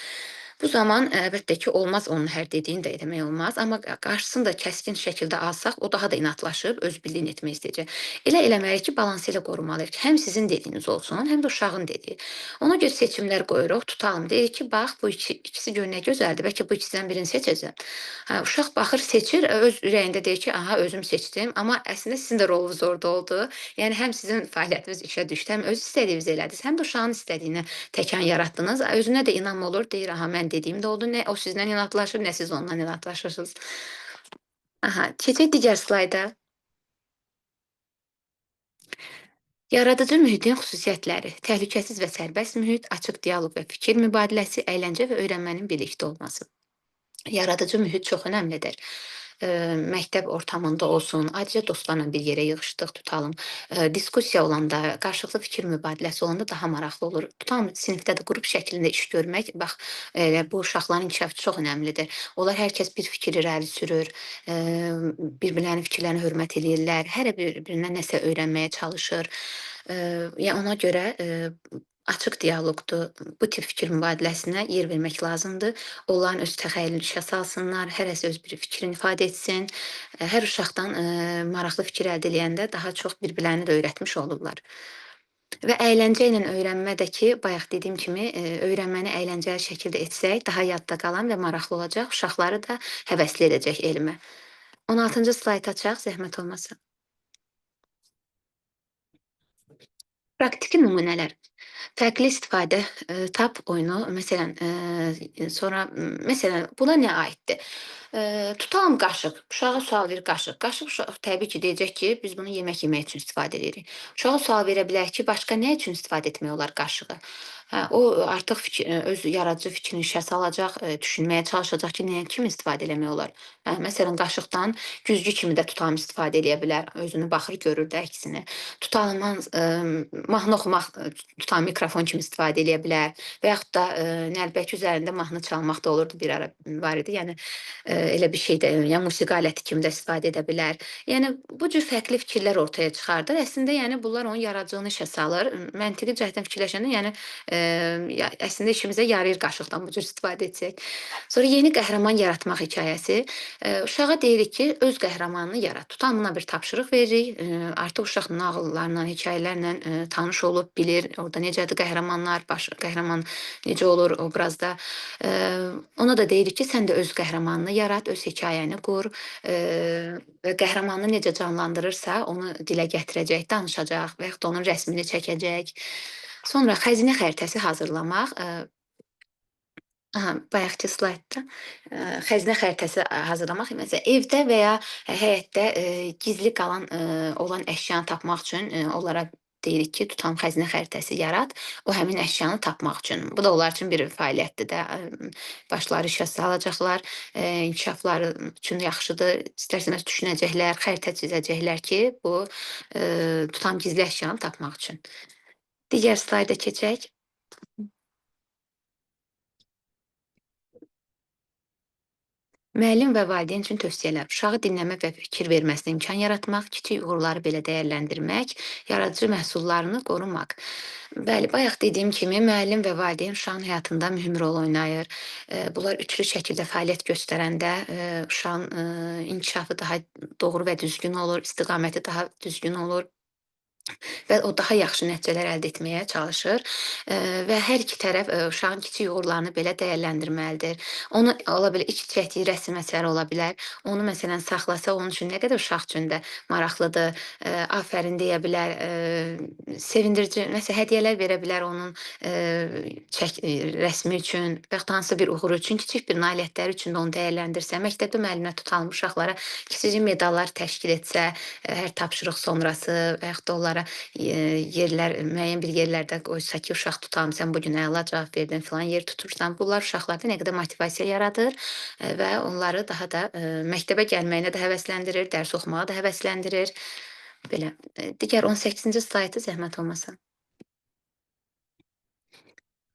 Bu zaman əlbəttə ki, olmaz onun hər dediyini də eləmək olmaz, amma qarşısını da kəskin şəkildə alsaq, o daha da inadlaşıb öz bildiyini etmək istəyəcək. Elə eləməliyik ki, balansı ilə qorumalıyıq ki, həm sizin dediyiniz olsun, həm də uşağın dediyi. Ona görə seçimlər qoyuruq, tutalım, deyirik ki, bax bu ikisi gör nə gözəldir, bəlkə bu ikisindən birini seçəcəm. Hə, uşaq baxır, seçir, öz ürəyində deyir ki, aha, özüm seçdim, amma əslində sizin də rolunuz orada oldu. Yəni həm sizin fəaliyyətiniz işə düşdü, həm öz istədiyinizi elədiniz, həm də uşağın istədiyinə təkan yaratdınız. Özünə də inam olur, deyir, aha, mən dediyim də oldu. Nə o sizdən inadlaşır, nə siz ondan inadlaşırsınız. Aha, keçək digər slayda. Yaradıcı mühitin xüsusiyyətləri: təhlükəsiz və sərbəst mühit, açıq dialoq və fikir mübadiləsi, əyləncə və öyrənmənin birlikdə olması. Yaradıcı mühit çox önəmlidir. Məktəb ortamında olsun, adicə dostlarla bir yerə yığışdıq, tutalım, diskussiya olanda, qarşılıqlı fikir mübadiləsi olanda daha maraqlı olur. Tutalım, sinifdə də qrup şəklində iş görmək, bax, elə bu uşaqların inkişafı çox önəmlidir. Onlar hər kəs bir fikir irəli sürür, bir-birlərinin fikirlərinə hörmət eləyirlər, hərə bir-birindən nəsə öyrənməyə çalışır. Yəni ona görə, açıq dialoqdur, bu tip fikir mübadiləsinə yer vermək lazımdır. Onların öz təxəyyülünü işə salsınlar, hərəsi öz bir fikrini ifadə etsin. Hər uşaqdan, maraqlı fikir əldə eləyəndə daha çox bir-birlərini də öyrətmiş olurlar. Və əyləncə ilə öyrənmə də ki, bayaq dediyim kimi, öyrənməni əyləncəli şəkildə etsək, daha yadda qalan və maraqlı olacaq, uşaqları da həvəsli edəcək elmə. 16-cı slayt açaq, zəhmət olmasa. Praktiki nümunələr. Fərqli istifadə, tap oyunu, məsələn, sonra, məsələn, buna nə aiddir? Tutalım qaşıq, uşağa sual verir qaşıq. Qaşıq uşaq təbii ki, deyəcək ki, biz bunu yemək yemək üçün istifadə edirik. Uşağa sual verə bilər ki, başqa nə üçün istifadə etmək olar qaşığı? Hə, o artıq öz yaradıcı fikrini işə salacaq, düşünməyə çalışacaq ki, nəyə kimi istifadə eləmək olar. Hə, məsələn, qaşıqdan güzgü kimi də tutam istifadə eləyə bilər. Özünü baxır, görür də əksinə. Tutalından mahnı oxumaq, tutam mikrofon kimi istifadə eləyə bilər və yaxud da nəlbəki üzərində mahnı çalmaq da olurdu bir ara var idi. Yəni elə bir şey də, yəni musiqi aləti kimi də istifadə edə bilər. Yəni bu cür fərqli fikirlər ortaya çıxardır. Əslində yəni bunlar onun yaradıcılığını işə salır. Məntiqi cəhətdən fikirləşəndə yəni əslində işimizə yarayır qaşıqdan bu cür istifadə etsək. Sonra yeni qəhrəman yaratmaq hekayəsi. Uşağa deyirik ki, öz qəhrəmanını yarat. Tutan buna bir tapşırıq veririk. Artıq uşaq nağıllarla, hekayələrlə tanış olub, bilir. Orada necədir qəhrəmanlar, baş qəhrəman necə olur obrazda. Ona da deyirik ki, sən də öz qəhrəmanını yarat, öz hekayəni qur. Və qəhrəmanını necə canlandırırsa, onu dilə gətirəcək, danışacaq və yaxud da onun rəsmini çəkəcək. Sonra xəzinə xəritəsi hazırlamaq. Aha, bayaqkı slaydda xəzinə xəritəsi hazırlamaq, məsələn, evdə və ya həyətdə gizli qalan olan əşyanı tapmaq üçün onlara deyirik ki, tutam xəzinə xəritəsi yarat, o həmin əşyanı tapmaq üçün. Bu da onlar üçün bir fəaliyyətdir də. Başları işə salacaqlar, inkişafları üçün yaxşıdır. İstərsəməz düşünəcəklər, xəritə çizəcəklər ki, bu tutam gizli əşyanı tapmaq üçün. Digər slayda keçək. Müəllim və valideyn üçün tövsiyələr. Uşağı dinləmə və fikir verməsinə imkan yaratmaq, kiçik uğurları belə dəyərləndirmək, yaradıcı məhsullarını qorumaq. Bəli, bayaq dediyim kimi müəllim və valideyn uşağın həyatında mühüm rol oynayır. Bunlar üçlü şəkildə fəaliyyət göstərəndə uşağın inkişafı daha doğru və düzgün olur, istiqaməti daha düzgün olur və o daha yaxşı nəticələr əldə etməyə çalışır və hər iki tərəf uşağın kiçik uğurlarını belə dəyərləndirməlidir. Onu ola bilər ilk çəkdiyi rəsm əsəri ola bilər. Onu məsələn saxlasa onun üçün nə qədər uşaq üçün də maraqlıdır. Afərin deyə bilər, sevindirici məsələn hədiyyələr verə bilər onun rəsmi üçün və yaxud da hansısa bir uğuru üçün, kiçik bir nailiyyətləri üçün də onu dəyərləndirsə, məktəbdə müəllimə tutalım uşaqlara kiçicik medallar təşkil etsə, hər tapşırıq sonrası və yaxud da onlara yerlər, müəyyən bir yerlərdə qoysa ki, uşaq tutalım, sən bu gün əla cavab verdin, filan yer tutursan, bunlar uşaqlarda nə qədər motivasiya yaradır və onları daha da məktəbə gəlməyinə də həvəsləndirir, dərs oxumağa da həvəsləndirir. Belə. Digər 18-ci slaydı zəhmət olmasa.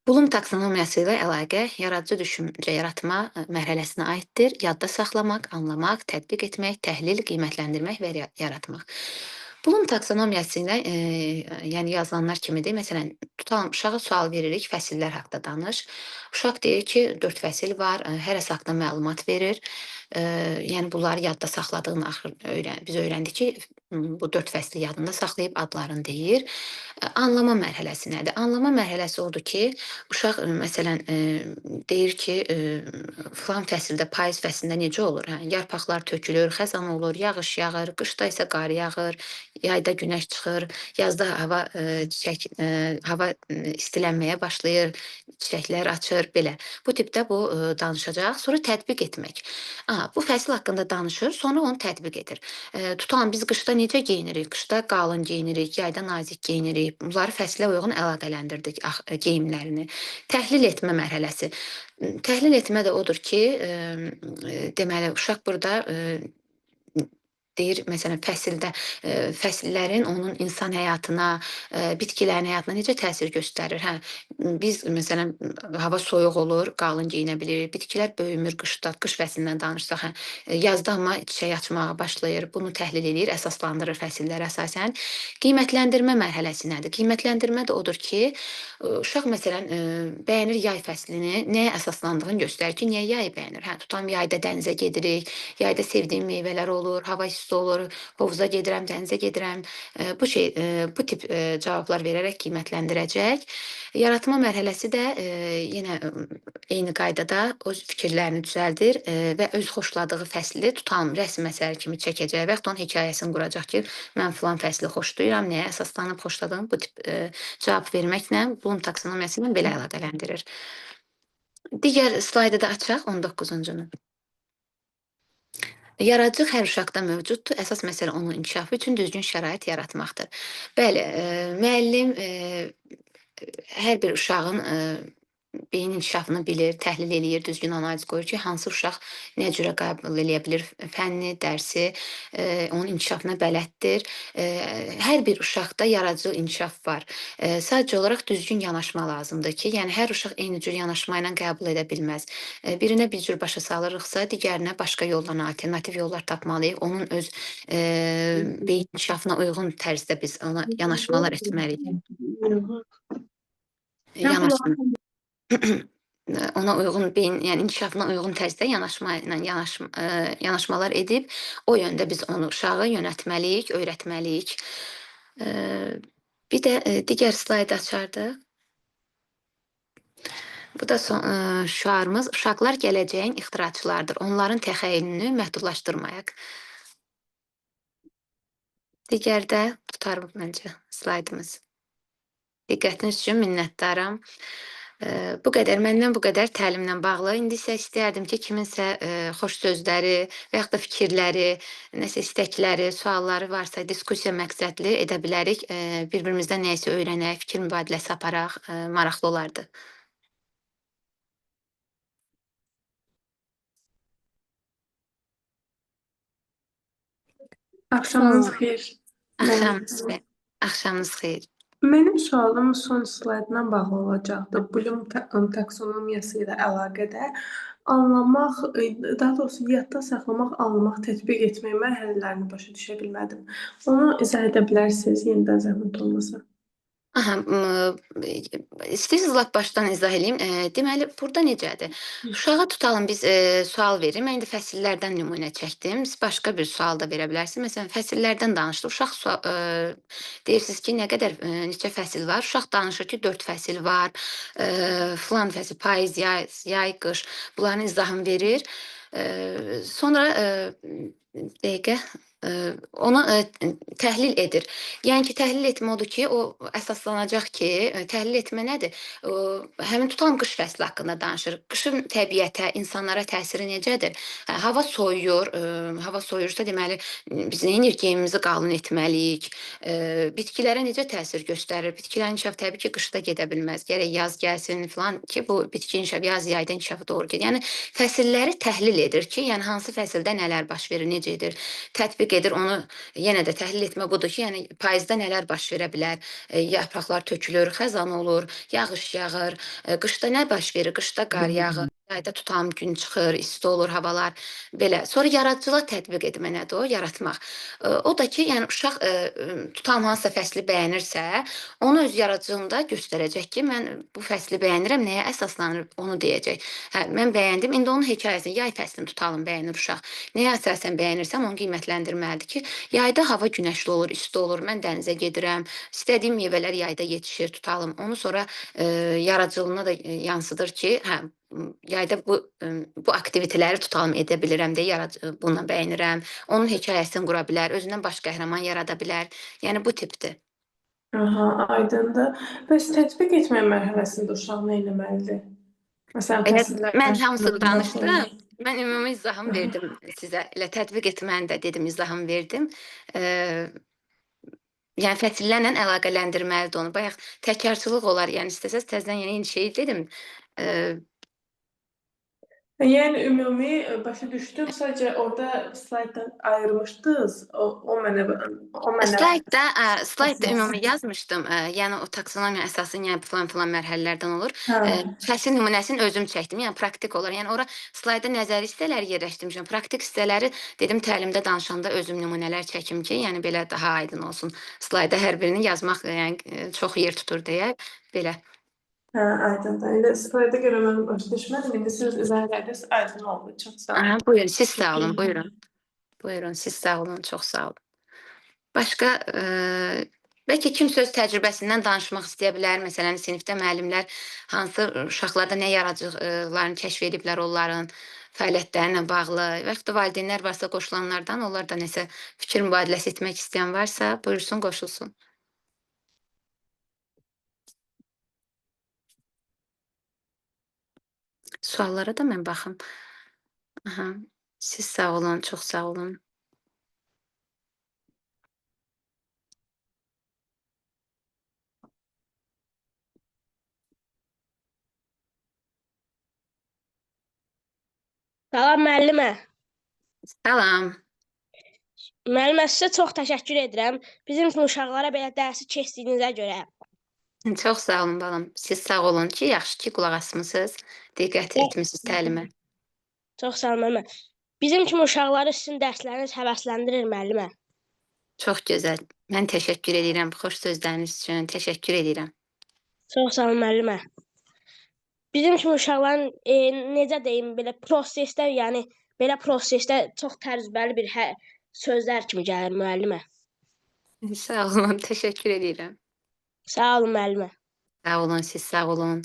Bloom taksonomiyası ilə əlaqə yaradıcı düşüncə yaratma mərhələsinə aiddir. Yadda saxlamaq, anlamaq, tətbiq etmək, təhlil, qiymətləndirmək və yaratmaq. Bloom taksonomiyası ilə yəni yazılanlar kimidir. Məsələn, tutalım uşağa sual veririk, fəsillər haqqında danış. Uşaq deyir ki, 4 fəsil var, hər əsas haqqında məlumat verir. Yəni bunları yadda saxladığını axır biz öyrəndik ki, bu 4 fəsli yadında saxlayıb adlarını deyir. Anlama mərhələsi nədir? Anlama mərhələsi odur ki, uşaq məsələn deyir ki, filan fəsildə, payız fəslində necə olur? Hə, yarpaqlar tökülür, xəzan olur, yağış yağır, qışda isə qar yağır, yayda günəş çıxır, yazda hava hava istilənməyə başlayır, çiçəklər açır, belə. Bu tipdə bu danışacaq. Sonra tətbiq etmək. Bu fəsil haqqında danışır, sonra onu tətbiq edir. Tutalım biz qışda necə geyinirik? Qışda qalın geyinirik, yayda nazik geyinirik. Bunları fəslə uyğun əlaqələndirdik geyimlərini. Təhlil etmə mərhələsi. Təhlil etmə də odur ki, deməli uşaq burada deyir, məsələn, fəsildə fəsillərin onun insan həyatına, bitkilərin həyatına necə təsir göstərir? Hə, biz məsələn hava soyuq olur, qalın geyinə bilirik. Bitkilər böyümür qışda, qış fəslindən danışsaq, hə, yazda amma çiçək açmağa başlayır. Bunu təhlil eləyir, əsaslandırır fəsillərə əsasən. Qiymətləndirmə mərhələsi nədir? Qiymətləndirmə də odur ki, uşaq məsələn bəyənir yay fəslini, nəyə əsaslandığını göstərir ki, niyə yayı bəyənir? Hə, tutam yayda dənizə gedirik, yayda sevdiyim meyvələr olur, hava isti olur, hovuza gedirəm, dənizə gedirəm. Bu tip cavablar verərək qiymətləndirəcək. Yaratma mərhələsi də yenə eyni qaydada öz fikirlərini düzəldir və öz xoşladığı fəsli tutalım rəsm əsəri kimi çəkəcək və yaxud da onun hekayəsini quracaq ki, mən filan fəsli xoşlayıram, nəyə əsaslanıb xoşladığım bu tip cavab verməklə Bloom taksonomiyası ilə belə əlaqələndirir. Digər slaydı da açaq, 19-cunu. Yaradıcılıq hər uşaqda mövcuddur. Əsas məsələ onun inkişafı üçün düzgün şərait yaratmaqdır. Bəli, müəllim hər bir uşağın beyin inkişafını bilir, təhlil eləyir, düzgün analiz qoyur ki, hansı uşaq nə cürə qəbul eləyə bilir fənni, dərsi, onun inkişafına bələddir. Hər bir uşaqda yaradıcı inkişaf var. Sadəcə olaraq düzgün yanaşma lazımdır ki, yəni hər uşaq eyni cür yanaşma ilə qəbul edə bilməz. Birinə bir cür başa salırıqsa, digərinə başqa yoldan alternativ yollar tapmalıyıq. Onun öz beyin inkişafına uyğun tərzdə biz ona yanaşmalar etməliyik. Yanaşma ona uyğun beyin, yəni inkişafına uyğun tərzdə yanaşmalar edib o yöndə biz onu uşağı yönəltməliyik, öyrətməliyik. Bir də digər slayd açardıq. Bu da şüarımız. Uşaqlar gələcəyin ixtiraçılarıdır. Onların təxəyyülünü məhdudlaşdırmayaq. Digərdə tutarıq məncə slaydımız. Diqqətiniz üçün minnətdaram. Bu qədər, məndən bu qədər təlimlə bağlı. İndi isə istəyərdim ki, kiminsə xoş sözləri və yaxud da fikirləri, nəsə istəkləri, sualları varsa diskussiya məqsədli edə bilərik. Bir-birimizdən nəyisə öyrənək, fikir mübadiləsi aparaq, maraqlı olardı. Axşamınız xeyir. Axşamınız xeyir. Mənim sualım son slaydla bağlı olacaqdı. Bloom taksonomiyası ilə əlaqədar anlamaq, daha doğrusu yadda saxlamaq, anlamaq, tətbiq etmək mərhələlərini başa düşə bilmədim. Onu izah edə bilərsiniz yenidən zəhmət olmasa. Aha, istəyirsiniz lap başdan izah eləyim. Deməli, burada necədir? Uşağa tutalım biz sual verir. Mən indi fəsillərdən nümunə çəkdim. Siz başqa bir sual da verə bilərsiniz. Məsələn, fəsillərdən danışdı. Uşaq deyirsiniz ki, nə qədər neçə fəsil var? Uşaq danışır ki, 4 fəsil var. Filan fəsil, payız, yay, qış. Bunların izahını verir. Sonra dəqiqə ona təhlil edir. Yəni ki, təhlil etmə odur ki, o əsaslanacaq ki, təhlil etmə nədir? Həmin tutalım qış fəsli haqqında danışır. Qışın təbiətə, insanlara təsiri necədir? Hava soyuyur. Hava soyuyursa, deməli, biz nə edirik? Geyimimizi qalın etməliyik. Bitkilərə necə təsir göstərir? Bitkilərin inkişafı təbii ki, qışda gedə bilməz. Gərək yaz gəlsin filan ki, bu bitki inkişafı yaz-yayda inkişafı doğru gedir. Yəni fəsilləri təhlil edir ki, yəni hansı fəsildə nələr baş verir, necə edir? Tətbiq edir, onu yenə də təhlil etmə budur ki, yəni payızda nələr baş verə bilər? Yarpaqlar tökülür, xəzan olur, yağış yağır. Qışda nə baş verir? Qışda qar yağır. Yayda tutam gün çıxır, isti olur havalar. Belə. Sonra yaradıcılıq tətbiq etmə nədir o? Yaratmaq. O da ki, yəni uşaq tutam hansısa fəsli bəyənirsə, onu öz yaradıcılığında göstərəcək ki, mən bu fəsli bəyənirəm, nəyə əsaslanır onu deyəcək. Hə, mən bəyəndim. İndi onun hekayəsini, yay fəslini tutalım, bəyənir uşaq. Nəyə əsasən bəyənirsəm, onu qiymətləndirməlidir ki, yayda hava günəşli olur, isti olur, mən dənizə gedirəm, istədiyim meyvələr yayda yetişir, tutalım. Onu sonra yaradıcılığına da yansıdır ki, hə, yayda bu aktiviteləri tutalım edə bilirəm deyə bununla bəyənirəm. Onun hekayəsini qura bilər, özündən baş qəhrəman yarada bilər. Yəni bu tipdir. Aha, aydındır. Bəs tətbiq etmə mərhələsində uşaq nə etməlidir? Məsələn, fəsillərdən Mən hamısını danışdım. Mən ümumi izahımı verdim sizə. Elə tətbiq etməni də dedim, izahımı verdim. Yəni fəsillərlə əlaqələndirməlidir onu. Bayaq təkrarçılıq olar. Yəni istəsəz təzədən yeni şey dedim. Yəni ümumi başa düşdüm. Sadəcə orada slaydda ayırmışdınız. O mənə Slaydda ümumi yazmışdım. Yəni o taksonomiya əsası, yəni filan mərhələlərdən olur. Fəsil nümunəsini özüm çəkdim. Yəni praktik olar. Yəni ora slaydda nəzəri hissələri yerləşdirmişəm. Praktik hissələri dedim təlimdə danışanda özüm nümunələr çəkim ki, yəni belə daha aydın olsun. Slaydda hər birini yazmaq yəni çox yer tutur deyə belə. Hə, aydındır. İndi slayda görə mən başa düşmədim. İndi siz izah edərdiniz, aydın oldu. Çox sağ olun. Buyurun, siz sağ olun, buyurun. Buyurun, siz sağ olun, çox sağ olun. Başqa, bəlkə kimsə öz təcrübəsindən danışmaq istəyə bilər. Məsələn, sinifdə müəllimlər hansı uşaqlarda nə yaradıcılıqlarını kəşf ediblər onların fəaliyyətlərinə bağlı və yaxud da valideynlər varsa qoşulanlardan, onlar da nəsə fikir mübadiləsi etmək istəyən varsa, buyursun, qoşulsun. Suallara da mən baxım. Aha, siz sağ olun, çox sağ olun. Salam müəllimə. Salam. Müəllimə, sizə çox təşəkkür edirəm. Bizim kimi uşaqlara belə dərsi keçdiyinizə görə. Çox sağ olun balam. Siz sağ olun ki, yaxşı ki, qulaq asmısınız, diqqət etmisiniz təlimə. Çox sağ olun müəllimə. Bizim kimi uşaqları sizin dərsləriniz həvəsləndirir müəllimə. Çox gözəl. Mən təşəkkür edirəm xoş sözləriniz üçün. Təşəkkür edirəm. Çox sağ olun müəllimə. Bizim kimi uşaqların necə deyim, belə prosesdə, yəni belə prosesdə çox təcrübəli bir sözlər kimi gəlir müəllimə. Sağ olun, təşəkkür edirəm. Sağ olun müəllimə. Sağ olun, siz sağ olun.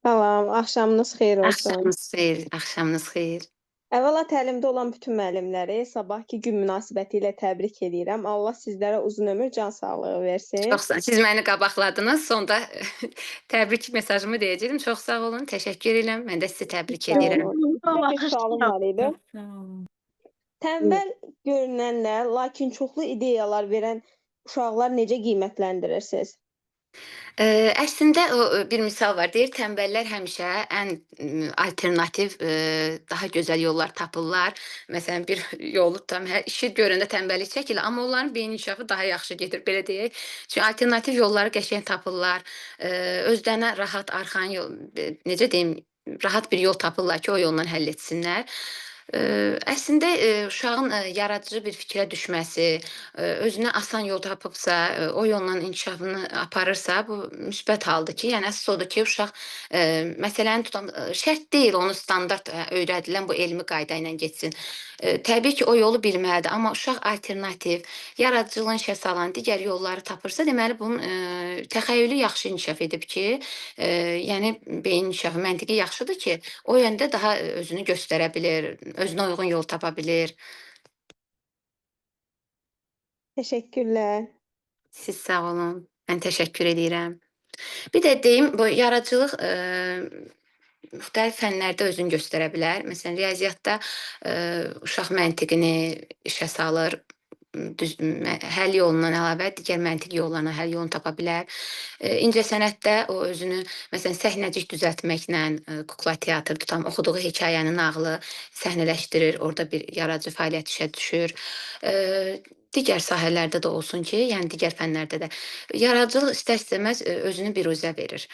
Salam, axşamınız xeyir olsun. Axşamınız xeyir, axşamınız xeyir. Əvvəla təlimdə olan bütün müəllimləri sabahki gün münasibətilə təbrik edirəm. Allah sizlərə uzun ömür, can sağlığı versin. Çox sağ olun. Siz məni qabaqladınız. Sonda təbrik mesajımı deyəcəydim. Çox sağ olun, təşəkkür edirəm. Mən də sizi təbrik edirəm. Bir sualım var idi. Tənbəl görünənlər, lakin çoxlu ideyalar verən uşaqlar necə qiymətləndirirsiniz? Əslində o bir misal var. Deyir, tənbəllər həmişə ən alternativ, daha gözəl yollar tapırlar. Məsələn, bir yolu tam işi görəndə tənbəllik çəkilir, amma onların beyin inkişafı daha yaxşı gedir, belə deyək. Çünki alternativ yolları qəşəng tapırlar. Özlərinə rahat arxayın yol, necə deyim, rahat bir yol tapırlar ki, o yolla həll etsinlər. Əslində uşağın yaradıcı bir fikrə düşməsi, özünə asan yol tapıbsa, o yolla inkişafını aparırsa, bu müsbət haldır ki, yəni əsas odur ki, uşaq məsələni tutan şərt deyil onu standart öyrədilən bu elmi qayda ilə getsin. Təbii ki, o yolu bilməlidir, amma uşaq alternativ, yaradıcılığın işə salan digər yolları tapırsa, deməli bunun təxəyyülü yaxşı inkişaf edib ki, yəni beyin inkişafı, məntiqi yaxşıdır ki, o yöndə daha özünü göstərə bilir, özünə uyğun yol tapa bilir. Təşəkkürlər. Siz sağ olun. Mən təşəkkür edirəm. Bir də deyim, bu yaradıcılıq müxtəlif fənlərdə özünü göstərə bilər. Məsələn, riyaziyyatda uşaq məntiqini işə salır. Həll yolundan əlavə digər məntiq yollarla həll yolunu tapa bilər. İncəsənətdə o özünü, məsələn, səhnəcik düzəltməklə, kukla teatr tutam, oxuduğu hekayənin nağılı səhnələşdirir, orada bir yaradıcı fəaliyyət işə düşür. Digər sahələrdə də olsun ki, yəni digər fənlərdə də yaradıcılıq istər-istəməz özünü biruzə verir.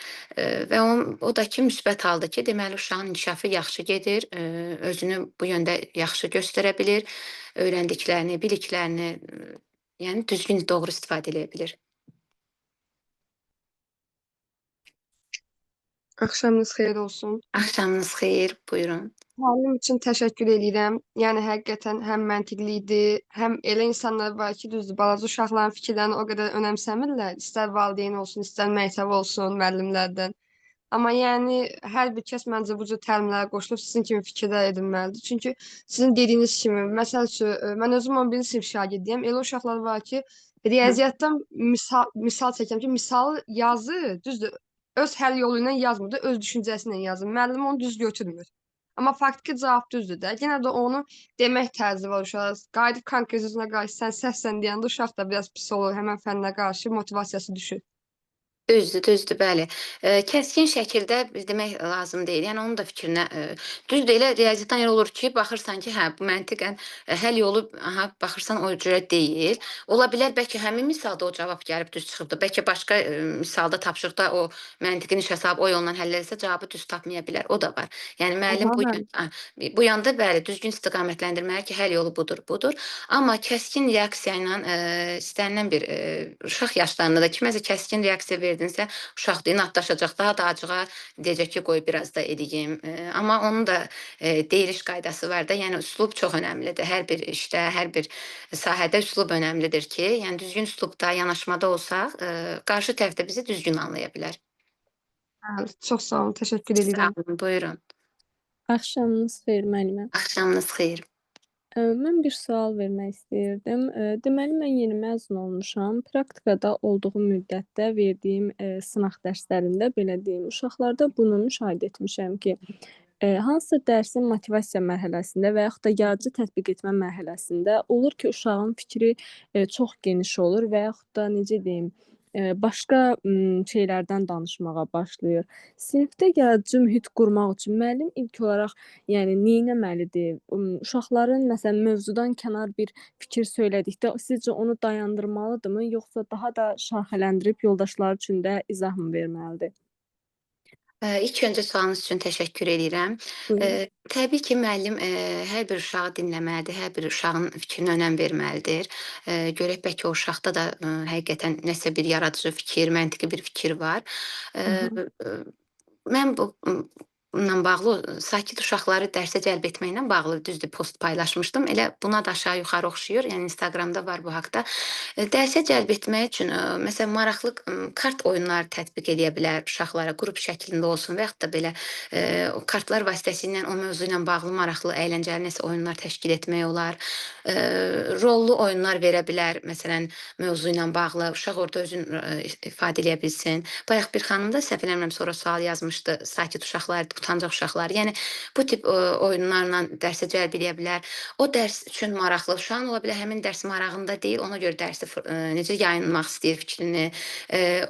Və o da ki, müsbət haldır ki, deməli uşağın inkişafı yaxşı gedir, özünü bu yöndə yaxşı göstərə bilir, öyrəndiklərini, biliklərini, yəni düzgün, doğru istifadə edə bilir. Axşamınız xeyir olsun. Axşamınız xeyir, buyurun. Təlim üçün təşəkkür edirəm. Yəni həqiqətən həm məntiqli idi, həm elə insanlar var ki, düzdür, balaca uşaqların fikirlərini o qədər önəmsəmirlər. İstər valideyn olsun, istər məktəb olsun, müəllimlərdən. Amma yəni hər bir kəs məncə bu cür təlimlərə qoşulub sizin kimi fikirlər edinməlidir. Çünki sizin dediyiniz kimi, məsəl üçün, mən özüm 11-ci sinif şagirdiyəm. Elə uşaqlar var ki, riyaziyyatdan misal çəkirəm ki, misalı yazır, düzdür, öz həll yolu ilə yazmır da, öz düşüncəsi ilə yazır. Müəllim onu düz götürmür. Amma faktiki cavab düzdür də. Yenə də onu demək tərzi var uşağa. Qayıdıb konkret sözünə qarşı sən səhvsən deyəndə uşaq da biraz pis olur. Həmən fənnə qarşı motivasiyası düşür. Düzdür, bəli. Kəskin şəkildə demək lazım deyil. Yəni onun da fikrinə düzdür, elə riyaziyyatdan elə olur ki, baxırsan ki, hə, bu məntiqən həll yolu, baxırsan o cürə deyil. Ola bilər bəlkə həmin misalda o cavab gəlib düz çıxıbdı. Bəlkə başqa misalda tapşırıqda o məntiqini işə salıb o yolla həll etsə cavabı düz tapmaya bilər. O da var. Yəni müəllim bu yanda bəli, düzgün istiqamətləndirməli ki, həll yolu budur. Amma kəskin reaksiya ilə istənilən bir uşaq yaşlarında da kiməsə kəskin reaksiya verdinsə, uşaq inadlaşacaq, daha da acığa deyəcək ki, qoy biraz da edeyim. Amma onun da deyiliş qaydası var da, yəni üslub çox önəmlidir. Hər bir işdə, hər bir sahədə üslub önəmlidir ki, yəni düzgün üslubda, yanaşmada olsaq, qarşı tərəf də bizi düzgün anlaya bilər. Bəli, çox sağ olun, təşəkkür edirəm. Sağ olun, buyurun. Axşamınız xeyir müəllimə. Axşamınız xeyir. Mən bir sual vermək istəyirdim. Deməli, mən yeni məzun olmuşam. Praktikada olduğum müddətdə verdiyim sınaq dərslərində, belə deyim, uşaqlarda bunu müşahidə etmişəm ki, hansısa dərsin motivasiya mərhələsində və yaxud da yaradıcı tətbiq etmə mərhələsində olur ki, uşağın fikri çox geniş olur və yaxud da necə deyim, başqa şeylərdən danışmağa başlayır. Sinifdə yaradıcı mühit qurmaq üçün müəllim ilk olaraq, yəni neyləməlidir? Uşaqların məsələn mövzudan kənar bir fikir söylədikdə sizcə onu dayandırmalıdırmı, yoxsa daha da şaxələndirib yoldaşları üçün də izah mı verməlidir? İlk öncə sualınız üçün təşəkkür edirəm. Buyurun. Təbii ki, müəllim hər bir uşağı dinləməlidir, hər bir uşağın fikrinə önəm verməlidir. Görək bəlkə o uşaqda da həqiqətən nəsə bir yaradıcı fikir, məntiqi bir fikir var. Mən bununla bağlı sakit uşaqları dərsə cəlb etməklə bağlı düzdür post paylaşmışdım. Elə buna da aşağı-yuxarı oxşuyur. Yəni Instagramda var bu haqqda. Dərsə cəlb etmək üçün məsələn maraqlı kart oyunları tətbiq edə bilər uşaqlara, qrup şəklində olsun və yaxud da belə o kartlar vasitəsilə o mövzu ilə bağlı maraqlı, əyləncəli nəsə oyunlar təşkil etmək olar. Rollu oyunlar verə bilər, məsələn mövzu ilə bağlı uşaq orada özünü ifadə edə bilsin. Bayaq bir xanım da səhv eləmirəm sonra sual yazmışdı. Sakit uşaqlar, utancaq uşaqlar. Yəni bu tip oyunlarla dərsə cəlb edə bilər. O dərs üçün maraqlı uşağın ola bilər həmin dərs marağında deyil, ona görə dərsi necə yayınmaq istəyir fikrini.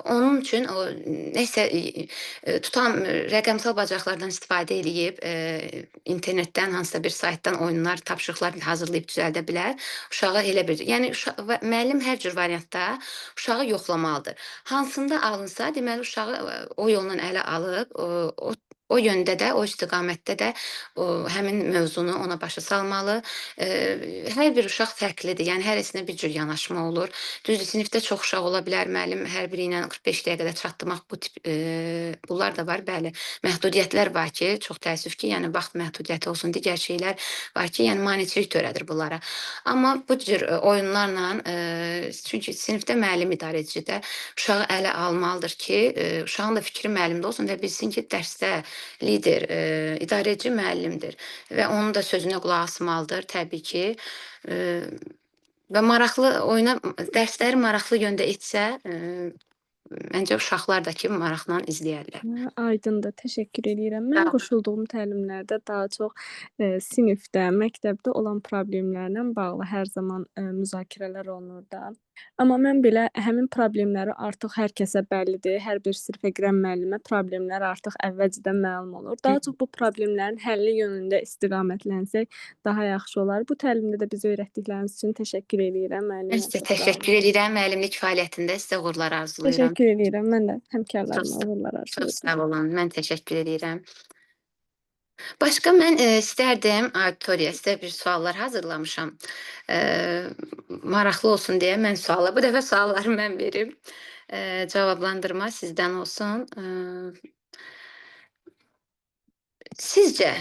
Onun üçün o nəsə tutan rəqəmsal bacarıqlardan istifadə edib internetdən hansısa bir saytdan oyunlar, tapşırıqlar hazırlayıb düzəldə bilər. Uşağa elə bir, yəni müəllim hər cür variantda uşağı yoxlamalıdır. Hansında alınsa, deməli uşağı o yolla ələ alıb, o yöndə də, o istiqamətdə də həmin mövzunu ona başa salmalı. Hər bir uşaq fərqlidir. Yəni hərəsinə bir cür yanaşma olur. Düzdür, sinifdə çox uşaq ola bilər. Müəllim hər biri ilə 45 dəqiqədə çatdırmaq bu tip bunlar da var. Bəli, məhdudiyyətlər var ki, çox təəssüf ki, yəni vaxt məhdudiyyəti olsun, digər şeylər var ki, yəni maneçilik törədir bunlara. Amma bu cür oyunlarla çünki sinifdə müəllim idarəçidə uşağı ələ almalıdır ki, uşağın da fikri müəllimdə olsun və bilsin ki, dərsdə lider, idarəçi müəllimdir və onun da sözünə qulaq asmalıdır təbii ki. Və maraqlı dərsləri maraqlı yöndə etsə, məncə uşaqlar da ki, maraqla izləyərlər. Aydındır, təşəkkür edirəm. Sağ Mən olun. qoşulduğum təlimlərdə daha çox sinifdə, məktəbdə olan problemlərlə bağlı hər zaman müzakirələr olunur da. Amma mən belə həmin problemləri artıq hər kəsə bəllidir. Hər bir sinifə girən müəllimə problemlər artıq əvvəlcədən məlum olur. Daha çox bu problemlərin həlli yönündə istiqamətlənsək daha yaxşı olar. Bu təlimdə də bizə öyrətdikləriniz üçün təşəkkür edirəm. Mən Müəllimə sizə çox sağ olun. təşəkkür edirəm. Müəllimlik fəaliyyətində sizə uğurlar arzulayıram. Təşəkkür edirəm. Mən də Çox həmkarlarıma sağ- uğurlar Çox arzulayıram. sağ olun. Mən təşəkkür edirəm. Başqa mən istərdim auditoriya, sizə bir suallar hazırlamışam. Maraqlı olsun deyə mən suallar, bu dəfə sualları mən verim. Cavablandırma sizdən olsun. Sizcə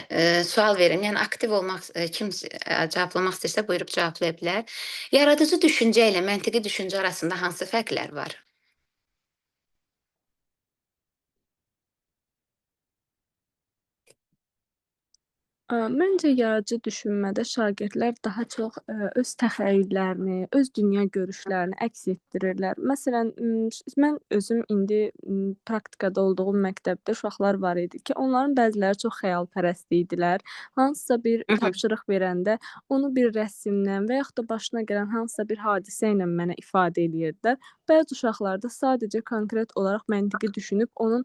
sual verin, yəni aktiv olmaq, kim cavablamaq istəyirsə buyurub cavablaya bilər. Yaradıcı düşüncə ilə məntiqi düşüncə arasında hansı fərqlər var? Məncə yaradıcı düşünmədə şagirdlər daha çox öz təxəyyüllərini, öz dünya görüşlərini əks etdirirlər. Məsələn, mən özüm indi praktikada olduğum məktəbdə uşaqlar var idi ki, onların bəziləri çox xəyalpərəst idilər. Hansısa bir tapşırıq verəndə onu bir rəsmlə və yaxud da başına gələn hansısa bir hadisə ilə mənə ifadə edirdilər. Bəzi uşaqlar da sadəcə konkret olaraq məntiqi düşünüb onun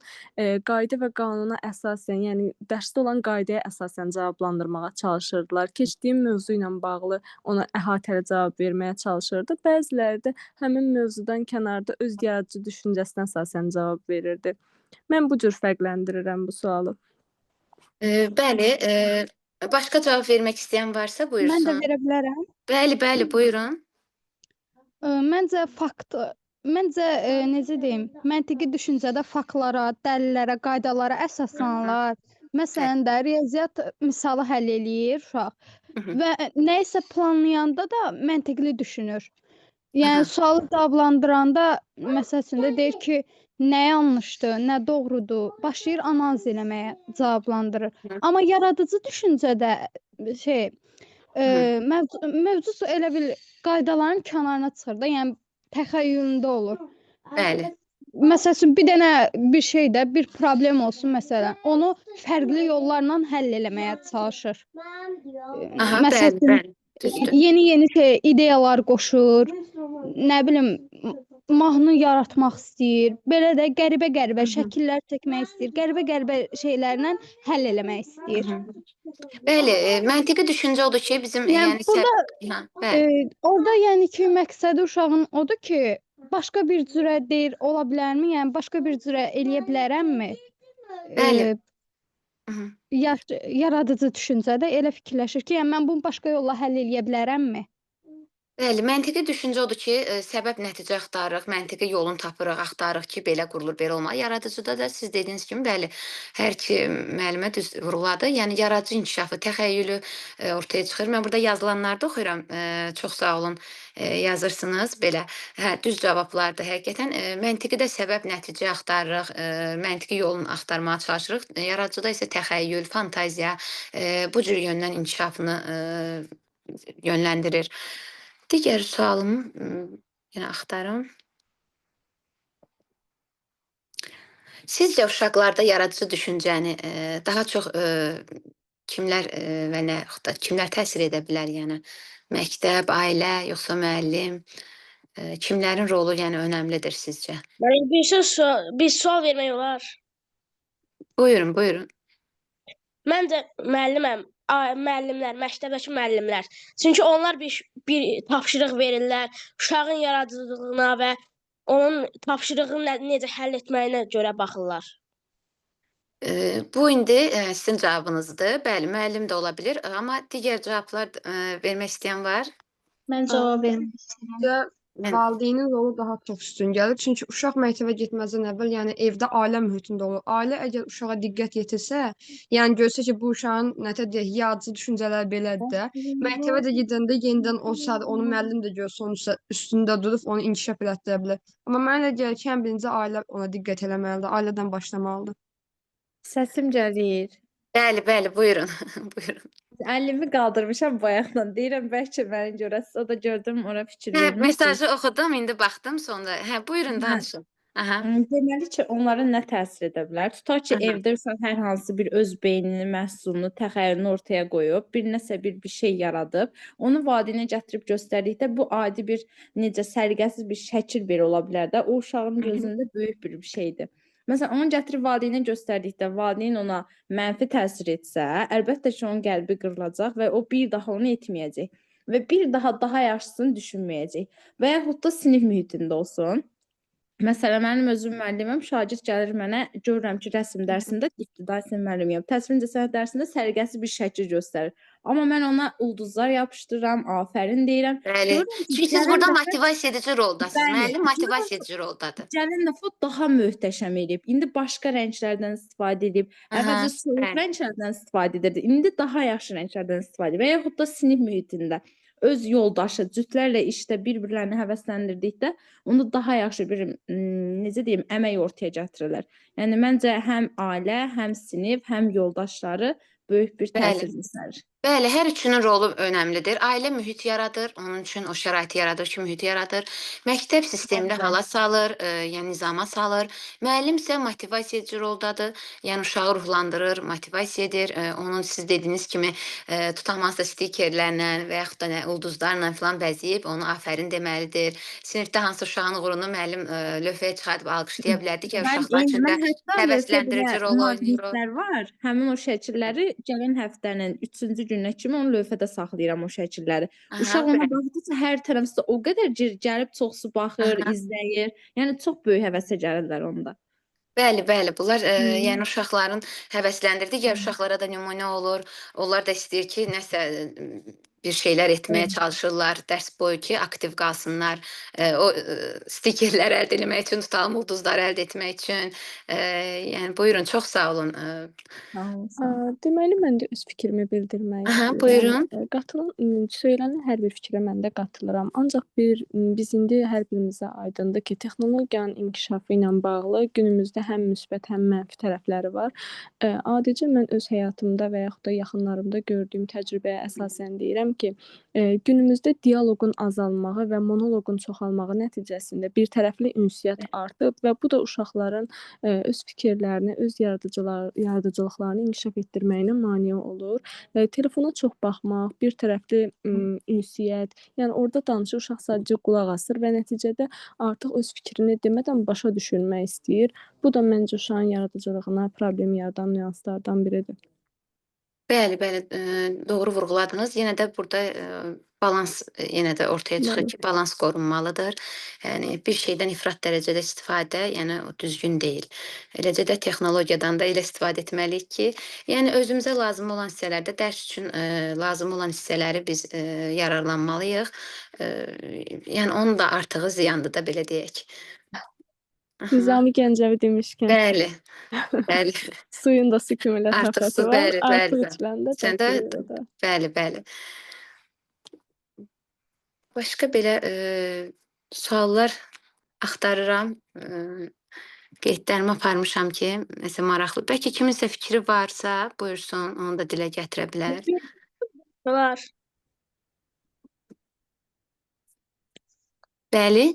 qayda və qanuna əsasən, yəni dərsdə olan qaydaya əsasən cavablandırmağa çalışırdılar. Keçdiyim mövzu ilə bağlı ona əhatəli cavab verməyə çalışırdı. Bəziləri də həmin mövzudan kənarda öz yaradıcı düşüncəsinə əsasən cavab verirdi. Mən bu cür fərqləndirirəm bu sualı. Bəli, başqa cavab vermək istəyən varsa Mən də buyursun. verə bilərəm. Bəli, buyurun. Məncə necə deyim, məntiqi düşüncədə faktlara, dəlillərə, qaydalara əsaslanırlar. Məsələn də riyaziyyat misalı həll eləyir uşaq və nəyisə planlayanda da məntiqli düşünür. Yəni sualı cavablandıranda məsəl üçün də deyir ki, nə yanlışdır, nə doğrudur, başlayır analiz eləməyə, cavablandırır. Amma yaradıcı düşüncədə mövzu elə bil qaydaların kənarına çıxır da, yəni təxəyyülündə olur. Bəli. Məsəl üçün bir dənə bir şeydə bir problem olsun məsələn, onu fərqli yollarla həll eləməyə çalışır. Aha, Məsəl üçün bəli, düzdür. yeni ideyalar qoşur. Nə bilim mahnı yaratmaq istəyir. Belə də qəribə-qəribə Hı hı. şəkillər çəkmək istəyir. Qəribə-qəribə şeylərlə həll eləmək Hı istəyir. hı. Bəli, məntiqi düşüncə odur ki, bizim Yəni yəni burada hə, bəli. orada yəni ki, məqsədi uşağın odur ki, başqa bir cürə deyir ola bilərmi? Yəni başqa bir cürə eləyə bilərəmmi? Bəli. Eee, Hı hı. yaradıcı düşüncədə elə fikirləşir ki, yəni mən bunu başqa yolla həll eləyə bilərəmmi? Bəli, məntiqi düşüncə odur ki, səbəb-nəticə axtarırıq, məntiqi yolunu tapırıq, axtarırıq ki, belə qurulur, belə olmalı. Yaradıcıda da siz dediyiniz kimi, bəli, hər iki müəllimə düz vurğuladı. Yəni yaradıcı inkişafı, təxəyyülü ortaya çıxır. Mən burada yazılanlarda oxuyuram. Çox sağ olun, yazırsınız belə. Hə, düz cavablardır həqiqətən. Məntiqidə səbəb-nəticə axtarırıq, məntiqi yolunu axtarmağa çalışırıq. Yaradıcıda isə təxəyyül, fantaziya bu cür yöndən inkişafını yönləndirir. Digər sualımı yenə axtarım. Sizcə uşaqlarda yaradıcı düşüncəni daha çox kimlər və nə yaxud da kimlər təsir edə bilər? Yəni məktəb, ailə, yoxsa müəllim? Kimlərin rolu yəni önəmlidir sizcə? Yəni bir sual vermək olar. Buyurun, buyurun. Məncə müəllimlər, məktəbdəki müəllimlər. Çünki onlar bir tapşırıq verirlər uşağın yaradıcılığına və onun tapşırığını necə həll etməyinə görə baxırlar. Bu indi sizin cavabınızdır. Bəli, müəllim də ola bilir, amma digər cavablar vermək istəyən var? Mən cavab vermək istəyirəm. Bizə Mən valideynin rolu daha çox üstün gəlir. Çünki uşaq məktəbə getməzdən əvvəl, yəni evdə ailə mühitində olur. Ailə əgər uşağa diqqət yetirsə, yəni görsə ki, bu uşağın nətə deyək, yaradıcı düşüncələri belədir də, məktəbə də gedəndə yenidən o saat onu müəllim də görsə, onun üstündə durub onu inkişaf elətdirə bilər. Amma mənə elə gəlir ki, ən birinci ailə ona diqqət eləməlidir, ailədən başlamalıdır. Səsim gəlir. bəli, bəli, buyurun. Buyurun. Əlimi qaldırmışam bayaqdan. Deyirəm bəlkə məni görəsiz. O da gördüm, ora fikir Hə, vermişsiniz. mesajı oxudum, indi baxdım sonra. Hə, buyurun danışın. Aha. Deməli ki, onlara nə təsir edə bilər? Tutaq ki, Aha. evdə uşaq hər hansı bir öz beynini, məhsulunu, təxəyyülünü ortaya qoyub, bir şey yaradıb, onu valideynə gətirib göstərdikdə bu adi bir necə səliqəsiz bir şəkil belə ola bilər də, o uşağın Hı hı. gözündə böyük bir şeydir. Məsələn, onu gətirib valideynə göstərdikdə valideyn ona mənfi təsir etsə, əlbəttə ki, onun qəlbi qırılacaq və o bir daha onu etməyəcək və bir daha yaxşısını düşünməyəcək. Və yaxud da sinif mühitində olsun. Məsələn, mənim özüm müəllimim, şagird gəlir mənə, görürəm ki, rəsm dərsində, ibtidai sinif müəllimiyəm, təsvir incəsənət dərsində səliqəsiz bir şəkil göstərir. Amma mən ona ulduzlar yapışdırıram, afərin deyirəm. Bəli. Görürəm ki, Çünki siz gələn burada dəfə motivasiya edici roldasınız. bəli, Müəllim motivasiya edici roldadır. gələn dəfə daha möhtəşəm eləyib. İndi başqa rənglərdən istifadə edib. Aha, Əvvəlcə soyuq bəli. rənglərdən istifadə edirdi. İndi daha yaxşı rənglərdən istifadə edir. Və yaxud da sinif mühitində öz yoldaşı, cütlərlə işdə bir-birlərini həvəsləndirdikdə onu daha yaxşı bir necə deyim, əmək ortaya gətirirlər. Yəni məncə həm ailə, həm sinif, həm yoldaşları böyük bir Bəli. təsir göstərir. Bəli, hər üçünün rolu önəmlidir. Ailə mühit yaradır, onun üçün o şəraiti yaradır ki, mühiti yaradır. Məktəb sistemli hala salır, yəni nizama salır. Müəllim isə motivasiya edici roldadır. Yəni uşağı ruhlandırır, motivasiya edir. Onun siz dediyiniz kimi tutamazsa stikerlərlə və yaxud da nə ulduzlarla falan bəzəyib onu afərin deməlidir. Sinifdə hansı uşağın uğurunu müəllim lövhəyə çıxarıb alqışlaya bilər. Digər uşaqlar üçün də hətta həvəsləndirici rol oynayır. maqnitlər var. Həmin o şəkilləri gələn həftənin 3-cü gününə kimi onu lövhədə saxlayıram o şəkilləri. Aha, Uşaq ona bəli. baxdıqca hər tərəfdə o qədər gəlib çoxsu baxır, Aha. izləyir. Yəni çox böyük həvəsə gəlirlər onda. Bəli, bəli. Bunlar yəni uşaqların həvəsləndirdiyi, digər uşaqlara da nümunə olur. Onlar da istəyir ki, nəsə bir şeylər etməyə çalışırlar dərs boyu ki, aktiv qalsınlar. O stikerlər əldə etmək üçün, tutalım ulduzlar əldə etmək üçün. Yəni buyurun, çox sağ olun. Sağ olun. Deməli, mən də öz fikrimi bildirmək Aha, istəyirəm. buyurun. Söylənən hər bir fikrə mən də qatılıram. Ancaq biz indi hər birimizə aydındır ki, texnologiyanın inkişafı ilə bağlı günümüzdə həm müsbət, həm mənfi tərəfləri var. Adicə mən öz həyatımda və yaxud da yaxınlarımda gördüyüm təcrübəyə əsasən deyirəm ki, günümüzdə dialoqun azalmağı və monoloqun çoxalmağı nəticəsində birtərəfli ünsiyyət artıb və bu da uşaqların öz fikirlərini, öz yaradıcılıqlarını inkişaf etdirməyinə mane olur. Telefona çox baxmaq, birtərəfli ünsiyyət, yəni orada danışır, uşaq sadəcə qulaq asır və nəticədə artıq öz fikrini demədən başa düşülmək istəyir. Bu da məncə uşağın yaradıcılığına problem yaradan nüanslardan biridir. Bəli, bəli, doğru vurğuladınız. Yenə də burada balans yenə də ortaya çıxır ki, balans qorunmalıdır. Yəni bir şeydən ifrat dərəcədə istifadə, yəni o düzgün deyil. Eləcə də texnologiyadan da elə istifadə etməliyik ki, yəni özümüzə lazım olan hissələrdə dərs üçün lazım olan hissələri biz yararlanmalıyıq. Yəni onun da artığı ziyandır da belə deyək. Aha, Nizami Gəncəvi demişkən, bəli, bəli. suyun da su kimi Artıq su, lətafəti var. bəli, bəli, Artıq bəli. içiləndə Sən də dəyişilir o da. bəli, bəli. Başqa belə suallar axtarıram. Qeydlərimi aparmışam ki, nəsə maraqlı. Bəlkə kiminsə fikri varsa, buyursun, onu da dilə gətirə bilər. Var. Bəli,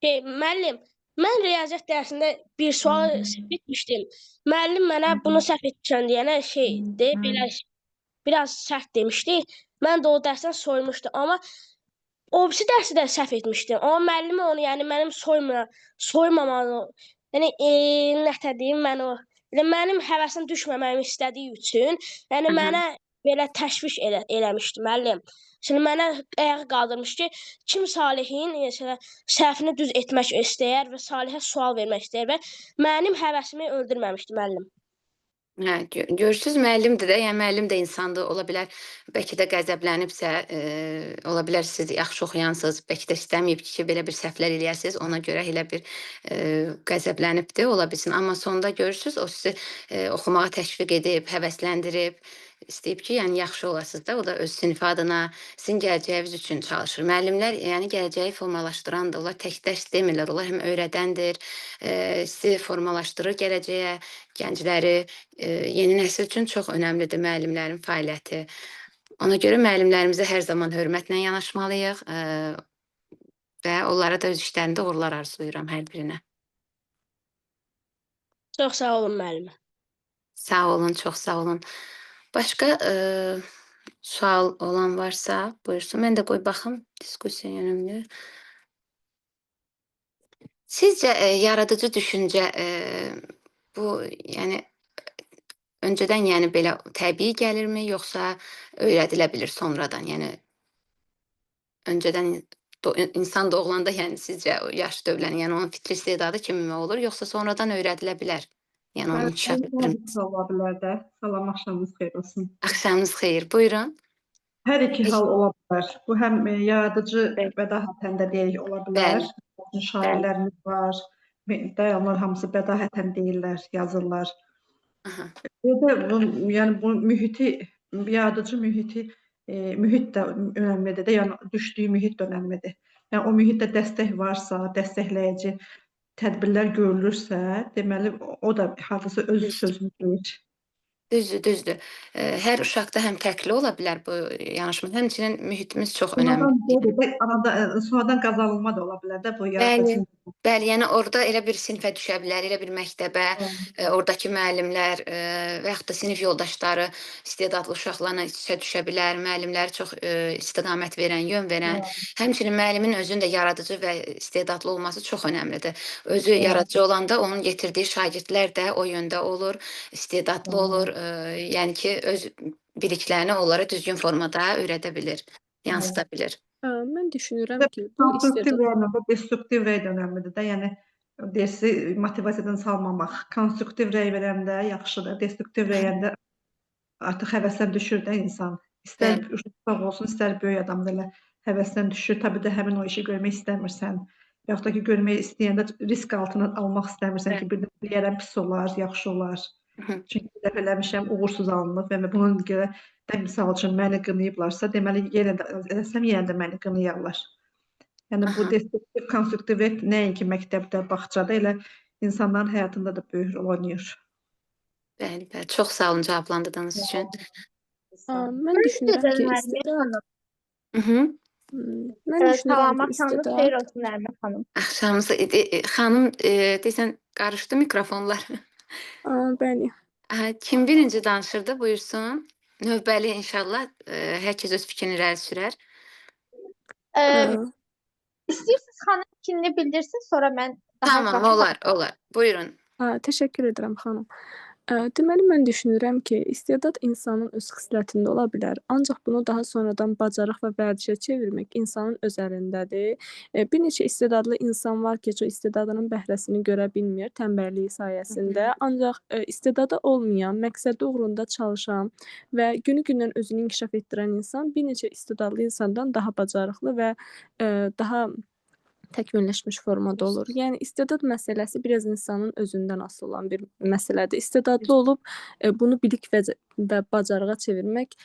Müəllim, mən riyaziyyat dərsində bir sual səhv etmişdim. Müəllim mənə bunu səhv etmişəm deyənə şeydir, belə biraz sərt demişdi. Mən də o dərsdən soyumuşdum, amma o birisi dərsi də səhv etmişdim. Amma müəllim onu, yəni mənim soymamalı, yəni nətə deyim, mən o elə mənim həvəsim düşməməyimi istədiyi üçün, yəni Aha. mənə belə təşviş eləmişdi müəllim. Şimdi mənə ayağı qaldırmış ki, kim Salihin mesela səhvini düz etmək istəyər və Salihə sual vermək istəyər və mənim həvəsimi öldürməmişdi müəllim. Hə, görürsüz, müəllimdir də, yəni müəllim də insandır, ola bilər, bəlkə də qəzəblənibsə, ola bilər siz yaxşı oxuyansınız, bəlkə də istəməyib ki, belə bir səhvlər eləyəsiniz, ona görə elə bir qəzəblənibdir, ola bilsin. Amma sonda görürsüz, o sizi oxumağa təşviq edib, həvəsləndirib, istəyib ki, yəni yaxşı olasınız da, o da öz sinfi adına, sizin gələcəyiniz üçün çalışır. Müəllimlər, yəni gələcəyi formalaşdırandır, onlar tək dərs demirlər, onlar həm öyrədəndir, sizi formalaşdırır gələcəyə, gəncləri, yeni nəsil üçün çox önəmlidir müəllimlərin fəaliyyəti. Ona görə müəllimlərimizə hər zaman hörmətlə yanaşmalıyıq və onlara da öz işlərində uğurlar arzulayıram hər birinə. Çox sağ olun müəllimə. Sağ olun, çox sağ olun. Başqa sual olan varsa, buyursun. Mən də qoy baxım diskussiya yönümlü. Sizcə yaradıcı düşüncə bu, yəni öncədən yəni belə təbii gəlirmi, yoxsa öyrədilə bilir sonradan? Yəni öncədən insan doğulanda, yəni sizcə o yaş dövləni, yəni onun fitri istedadı kimi olur, yoxsa sonradan öyrədilə bilər? Yəni onun inkişaf etdirilməsi. Ola bilər də. Salam, axşamınız xeyir olsun. Axşamınız xeyir. Buyurun. Hər iki hal ola bilər. Bu həm yaradıcı Bəli. bədahətən də deyək ola Bəli. bilər. Şairlərimiz var. Onlar hamısı bədahətən deyirlər, yazırlar. Aha. Bir də yəni bu mühiti, yaradıcı mühit də önəmlidir də, yəni düşdüyü mühit də önəmlidir. Yəni o mühitdə dəstək varsa, dəstəkləyici tədbirlər görülürsə, deməli o da hardasa öz sözünü deyir. Düzdür. Hər uşaqda həm təkli ola bilər bu yanaşma, həmçinin mühitimiz çox önəmlidir. Sonradan qazanılma da ola bilər də bu yaradıcı. Bəli, yəni orada elə bir sinfə düşə bilər, elə bir məktəbə, oradakı müəllimlər və yaxud da sinif yoldaşları istedadlı uşaqlarla iç-içə düşə bilər, müəllimləri çox istiqamət verən, yön verən, həmçinin müəllimin özünün də yaradıcı və istedadlı olması çox önəmlidir. Özü yaradıcı olanda onun yetirdiyi şagirdlər də o yöndə olur, istedadlı olur, yəni ki, öz biliklərini onlara düzgün formada öyrədə bilir, yansıda bilir. Mən düşünürəm ki, bu Konstruktiv istedad rəy və destruktiv rəy də önəmlidir də. Yəni deyirsi motivasiyadan salmamaq. Konstruktiv rəy verəndə yaxşıdır. Destruktiv rəyəndə artıq həvəsdən düşür də insan. İstər uşaq olsun, istər böyük adam da elə həvəsdən düşür. Təbii də həmin o işi görmək istəmirsən. Yaxud da ki, görmək istəyəndə risk altına almaq istəmirsən ki, bir də eləyərəm pis olar, yaxşı olar. Çünki bir dəfə eləmişəm, uğursuz alınıb və bunun görə də misal üçün məni qınayıblarsa, deməli yenə də eləsəm yenə də məni qınayarlar. Yəni bu destruktiv, konstruktiv nəinki məktəbdə, bağçada elə insanların həyatında da böyük rol oynayır. Bəli. Çox sağ olun cavablandırdığınız üçün. Mən düşünürəm ki, Gözəl istedad xanım. mən düşünürəm Salam, ki, axşamınız xeyir istedad olsun Nərmin xanım. Axşamınız xanım, deyəsən qarışdı mikrofonlar. bəli. Kim birinci danışırdı? Buyursun. Növbəli inşallah hər kəs öz fikrini irəli sürər. Ə, İstəyirsiniz xanım fikrini bildirsin, sonra mən daha Tamam, ətraflı olar. Buyurun. Təşəkkür edirəm xanım. Deməli mən düşünürəm ki, istedad insanın öz xislətində ola bilər, ancaq bunu daha sonradan bacarıq və vərdişə çevirmək insanın öz əlindədir. Bir neçə istedadlı insan var ki, heç o istedadının bəhrəsini görə bilmir tənbəlliyi sayəsində, ancaq istedadı olmayan, məqsədi uğrunda çalışan və günü-gündən özünü inkişaf etdirən insan bir neçə istedadlı insandan daha bacarıqlı və daha təkmilləşmiş formada olur. Yəni istedad məsələsi biraz insanın özündən asılı olan bir məsələdir. İstedadlı olub bunu bilik və bacarığa çevirmək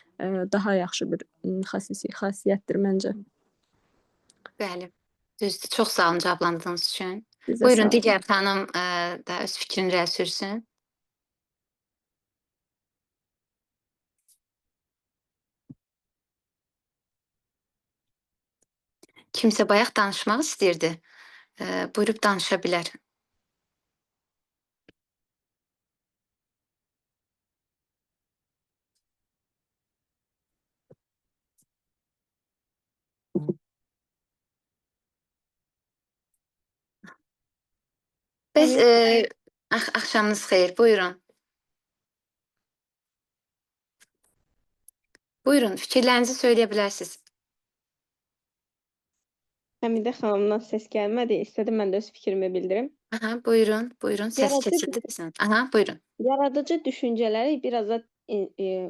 daha yaxşı bir xasiyyətdir məncə. Bəli. Düzdür. Çox sağ olun cavablandığınız üçün. Sizə Buyurun, sağ olun. digər xanım da öz fikrini irəli sürsün. Kimsə bayaq danışmaq istəyirdi. Buyurub danışa bilər. Bəs axşamınız xeyir. Buyurun. Buyurun, fikirlərinizi söyləyə bilərsiniz. Həmidə xanımdan səs gəlmədi. İstədim mən də öz fikrimi bildirim. Aha, buyurun. Səs Yaradıcı keçirdi desən. Aha, buyurun. Yaradıcı düşüncələri biraz da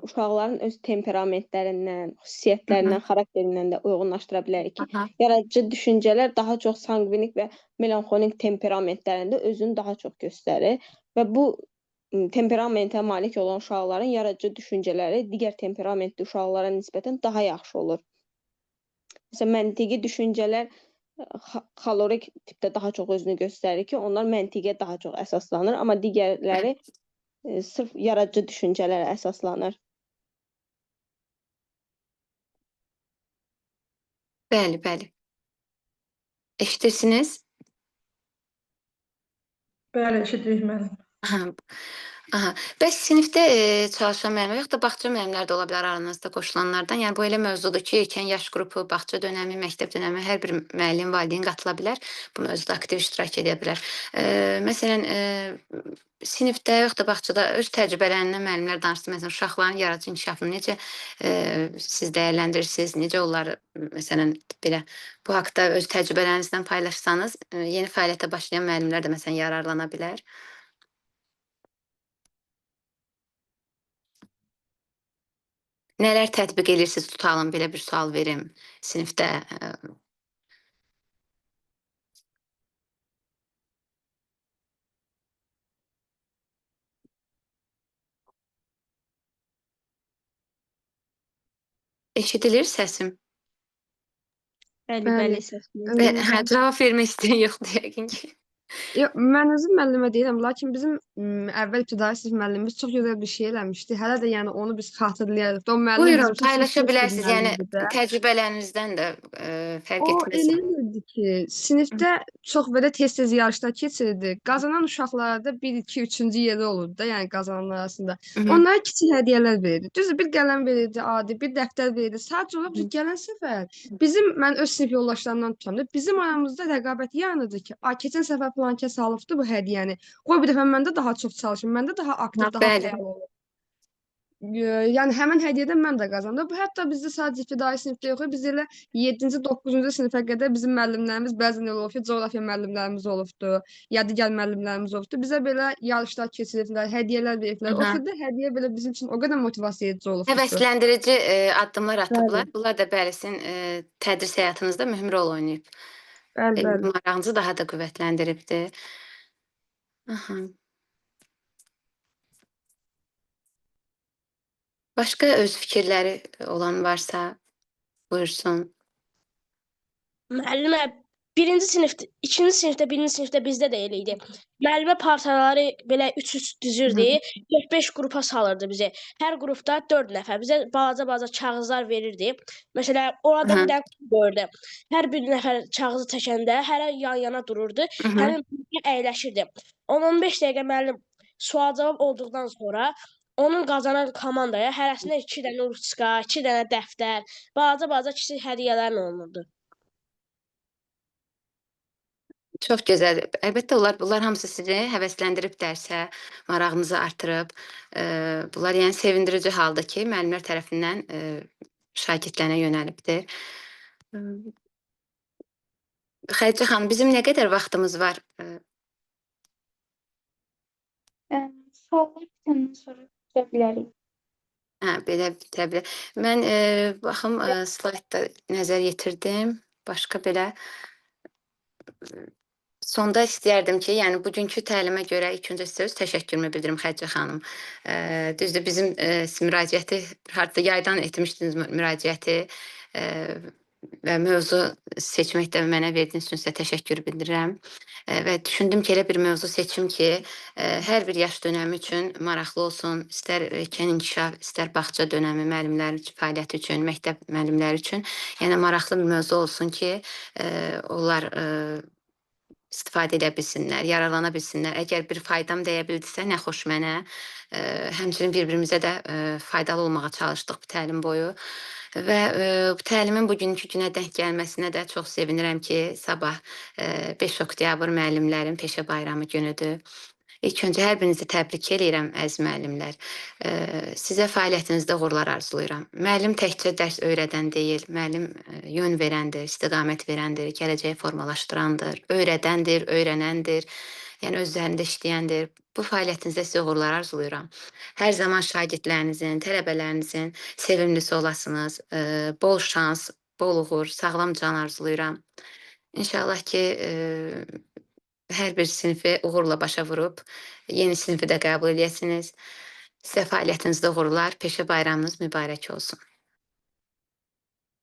uşaqların öz temperamentlərindən, xüsusiyyətlərindən, xarakterindən də uyğunlaşdıra bilərik ki, Aha. yaradıcı düşüncələr daha çox sanqvinik və melanxolik temperamentlərində özünü daha çox göstərir və bu temperamentə malik olan uşaqların yaradıcı düşüncələri digər temperamentli uşaqlara nisbətən daha yaxşı olur. Məsələn, məntiqi düşüncələr xalorik tipdə daha çox özünü göstərir ki, onlar məntiqə daha çox əsaslanır, amma digərləri sırf yaradıcı düşüncələrə əsaslanır. Bəli. Eşidirsiniz? Bəli, eşidirik müəllim. Aha. Bəs sinifdə çalışan müəllimlər, yoxsa bağça müəllimlər də ola bilər aranızda qoşulanlardan? Yəni bu elə mövzudur ki, erkən yaş qrupu, bağça dönəmi, məktəb dönəmi hər bir müəllim, valideyn qatıla bilər. Bu mövzuda aktiv iştirak edə bilər. Məsələn, sinifdə yoxsa bağçada öz təcrübələrindən müəllimlər danışdı. Məsələn, uşaqların yaradıcı inkişafını necə siz dəyərləndirirsiniz? Necə onları məsələn belə bu haqqda öz təcrübələrinizdən paylaşsanız, yeni fəaliyyətə başlayan müəllimlər də məsələn yararlana bilər. Nələr tətbiq edirsiniz? Tutalım, belə bir sual verim sinifdə. Eşidilir səsim? Bəli, səsiniz. Cavab vermək istəyən yoxdur yəqin ki. Yox, mən özüm müəllimə deyirəm, lakin bizim əvvəl ibtidai sinif müəllimimiz çox gözəl bir şey eləmişdi. Hələ də yəni onu biz xatırlayırıq. O müəllim Buyurun, bizim üçün paylaşa çox bilərsiniz. Yəni müəllimdir də. təcrübələrinizdən də fərq O etməz. elə edirdi ki, sinifdə çox belə tez-tez yarışlar keçirdi. Qazanan uşaqlarda 1, 2, 3-cü yeri olurdu da, yəni qazananlar arasında. Onlara kiçik hədiyyələr verirdi. Düzdür, bir qələm verirdi, adi, bir dəftər verirdi. Sadəcə olaraq biz gələn səfər mən öz sinif yoldaşlarımdan tutam da, bizim aramızda rəqabət yaranırdı ki, keçən səfər filan kəs alıbdı bu hədiyyəni. Qoy bu dəfə mən də daha çox çalışım, mən də daha aktiv, daha Bəli. fəal olum. Yəni həmin hədiyyədən mən də qazandım. Bu hətta bizdə sadəcə ibtidai sinifdə yox, biz elə 7-ci, 9-cu sinifə qədər bizim müəllimlərimiz bəzən elə olub ki, coğrafiya müəllimlərimiz olubdu, ya digər müəllimlərimiz olubdu. Bizə belə yarışlar keçiriblər, hədiyyələr veriblər. O xırda hədiyyə belə bizim üçün o qədər motivasiya edici olubdu. Həvəsləndirici addımlar atıblar. Bunlar da bəli sizin tədris həyatınızda mühüm rol oynayıb. Bəli. Marağınızı daha da qüvvətləndiribdi. Aha. Başqa öz fikirləri olan varsa buyursun. Müəllimə birinci sinifdə, ikinci sinifdə, birinci sinifdə bizdə də elə idi. Müəllimə partaları belə üst-üst düzürdü, 4-5 qrupa salırdı bizi. Hər qrupda 4 nəfər. Bizə balaca-balaca kağızlar verirdi. Məsələn, orada bir dənə qutu qoyurdu. Hər bir nəfər kağızı çəkəndə hərə yan-yana dururdu. Həmin qrupa əyləşirdi. 10-15 dəqiqə müəllim sual-cavab olduqdan sonra onun qazanan komandaya hərəsinə 2 dənə ruçka, 2 dənə dəftər, balaca-balaca kiçik hədiyyələr olunurdu. Çox gözəl. Əlbəttə bunlar hamısı sizi həvəsləndirib dərsə, marağınızı artırıb. Bunlar yəni sevindirici haldır ki, müəllimlər tərəfindən şagirdlərinə yönəlibdir. Xədicə xanım, bizim nə qədər vaxtımız var? Suallar bitəndən sonra bitirə bilərik. Belə bitə bilər. Mən baxım slaydda nəzər yetirdim. Başqa belə sonda istəyərdim ki, yəni bugünkü təlimə görə ilk öncə sizə öz təşəkkürümü bildirim Xədicə xanım. Düzdür, bizim müraciəti harda yaydan etmişdiniz müraciəti və mövzu seçməkdə mənə verdiyiniz üçün sizə təşəkkür bildirirəm. Və düşündüm ki, elə bir mövzu seçim ki, hər bir yaş dönəmi üçün maraqlı olsun, istər erkən inkişaf, istər bağça dönəmi müəllimlərin fəaliyyəti üçün, məktəb müəllimləri üçün, yəni maraqlı bir mövzu olsun ki, onlar istifadə edə bilsinlər, yararlana bilsinlər. Əgər bir faydam dəyə bildisə, nə xoş mənə. Həmçinin bir-birimizə də faydalı olmağa çalışdıq bu təlim boyu. Və bu təlimin bugünkü günə denk gəlməsinə də çox sevinirəm ki, sabah 5 oktyabr müəllimlərin peşə bayramı günüdür. İlk öncə hər birinizi təbrik edirəm, əziz müəllimlər. Sizə fəaliyyətinizdə uğurlar arzulayıram. Müəllim təkcə dərs öyrədən deyil, müəllim yön verəndir, istiqamət verəndir, gələcəyi formalaşdırandır, öyrədəndir, öyrənəndir, yəni özlərində işləyəndir. Bu fəaliyyətinizdə sizə uğurlar arzulayıram. Hər zaman şagirdlərinizin, tələbələrinizin sevimlisi olasınız, bol şans, bol uğur, sağlam can arzulayıram. İnşallah ki, hər bir sinifi uğurla başa vurub, yeni sinifi də qəbul edəsiniz. Sizə fəaliyyətinizdə uğurlar, peşə bayramınız mübarək olsun.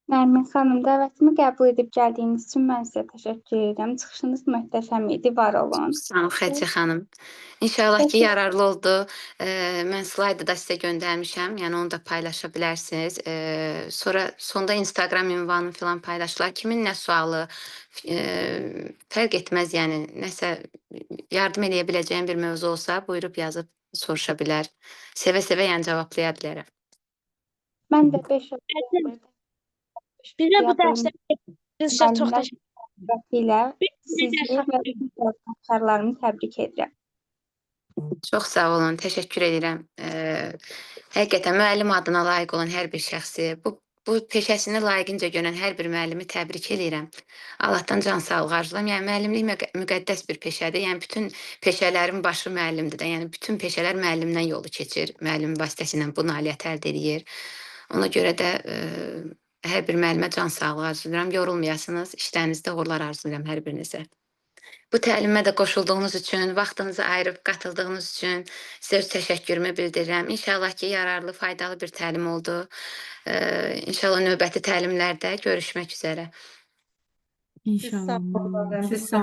Nərmin xanım, dəvətimi qəbul edib gəldiyiniz üçün mən sizə təşəkkür edirəm. Çıxışınız möhtəşəm idi, var olun. Sağ olun Xədicə xanım. İnşallah ki, yararlı oldu. Mən slaydı da sizə göndərmişəm, yəni onu da paylaşa bilərsiniz. Sonra sonda Instagram ünvanı filan paylaşılar. Kimin nə sualı fərq etməz, yəni nəsə yardım eləyə biləcəyim bir mövzu olsa, buyurub yazıb soruşa bilər. Sevə-sevə yəni cevablaya bilərəm. Mən də 5 oktyabr Bizə bu dərsdə sizə çox təşəkkür ilə sizi və həmkarlarımı təbrik edirəm. Çox sağ olun, təşəkkür edirəm. Həqiqətən müəllim adına layiq olan hər bir şəxsi, bu peşəsini layiqincə görən hər bir müəllimi təbrik edirəm. Allahdan can sağlığı arzulayıram. Yəni müəllimlik müqəddəs bir peşədir. Yəni bütün peşələrin başı müəllimdir də. Yəni bütün peşələr müəllimdən yolu keçir. Müəllim vasitəsilə bu nailiyyət əldə edir. Ona görə də hər bir müəllimə can sağlığı arzulayıram. Yorulmayasınız. İşlərinizdə uğurlar arzulayıram hər birinizə. Bu təlimə də qoşulduğunuz üçün, vaxtınızı ayırıb qatıldığınız üçün sizə öz təşəkkürümü bildirirəm. İnşallah ki, yararlı, faydalı bir təlim oldu. İnşallah növbəti təlimlərdə görüşmək üzərə. İnşallah.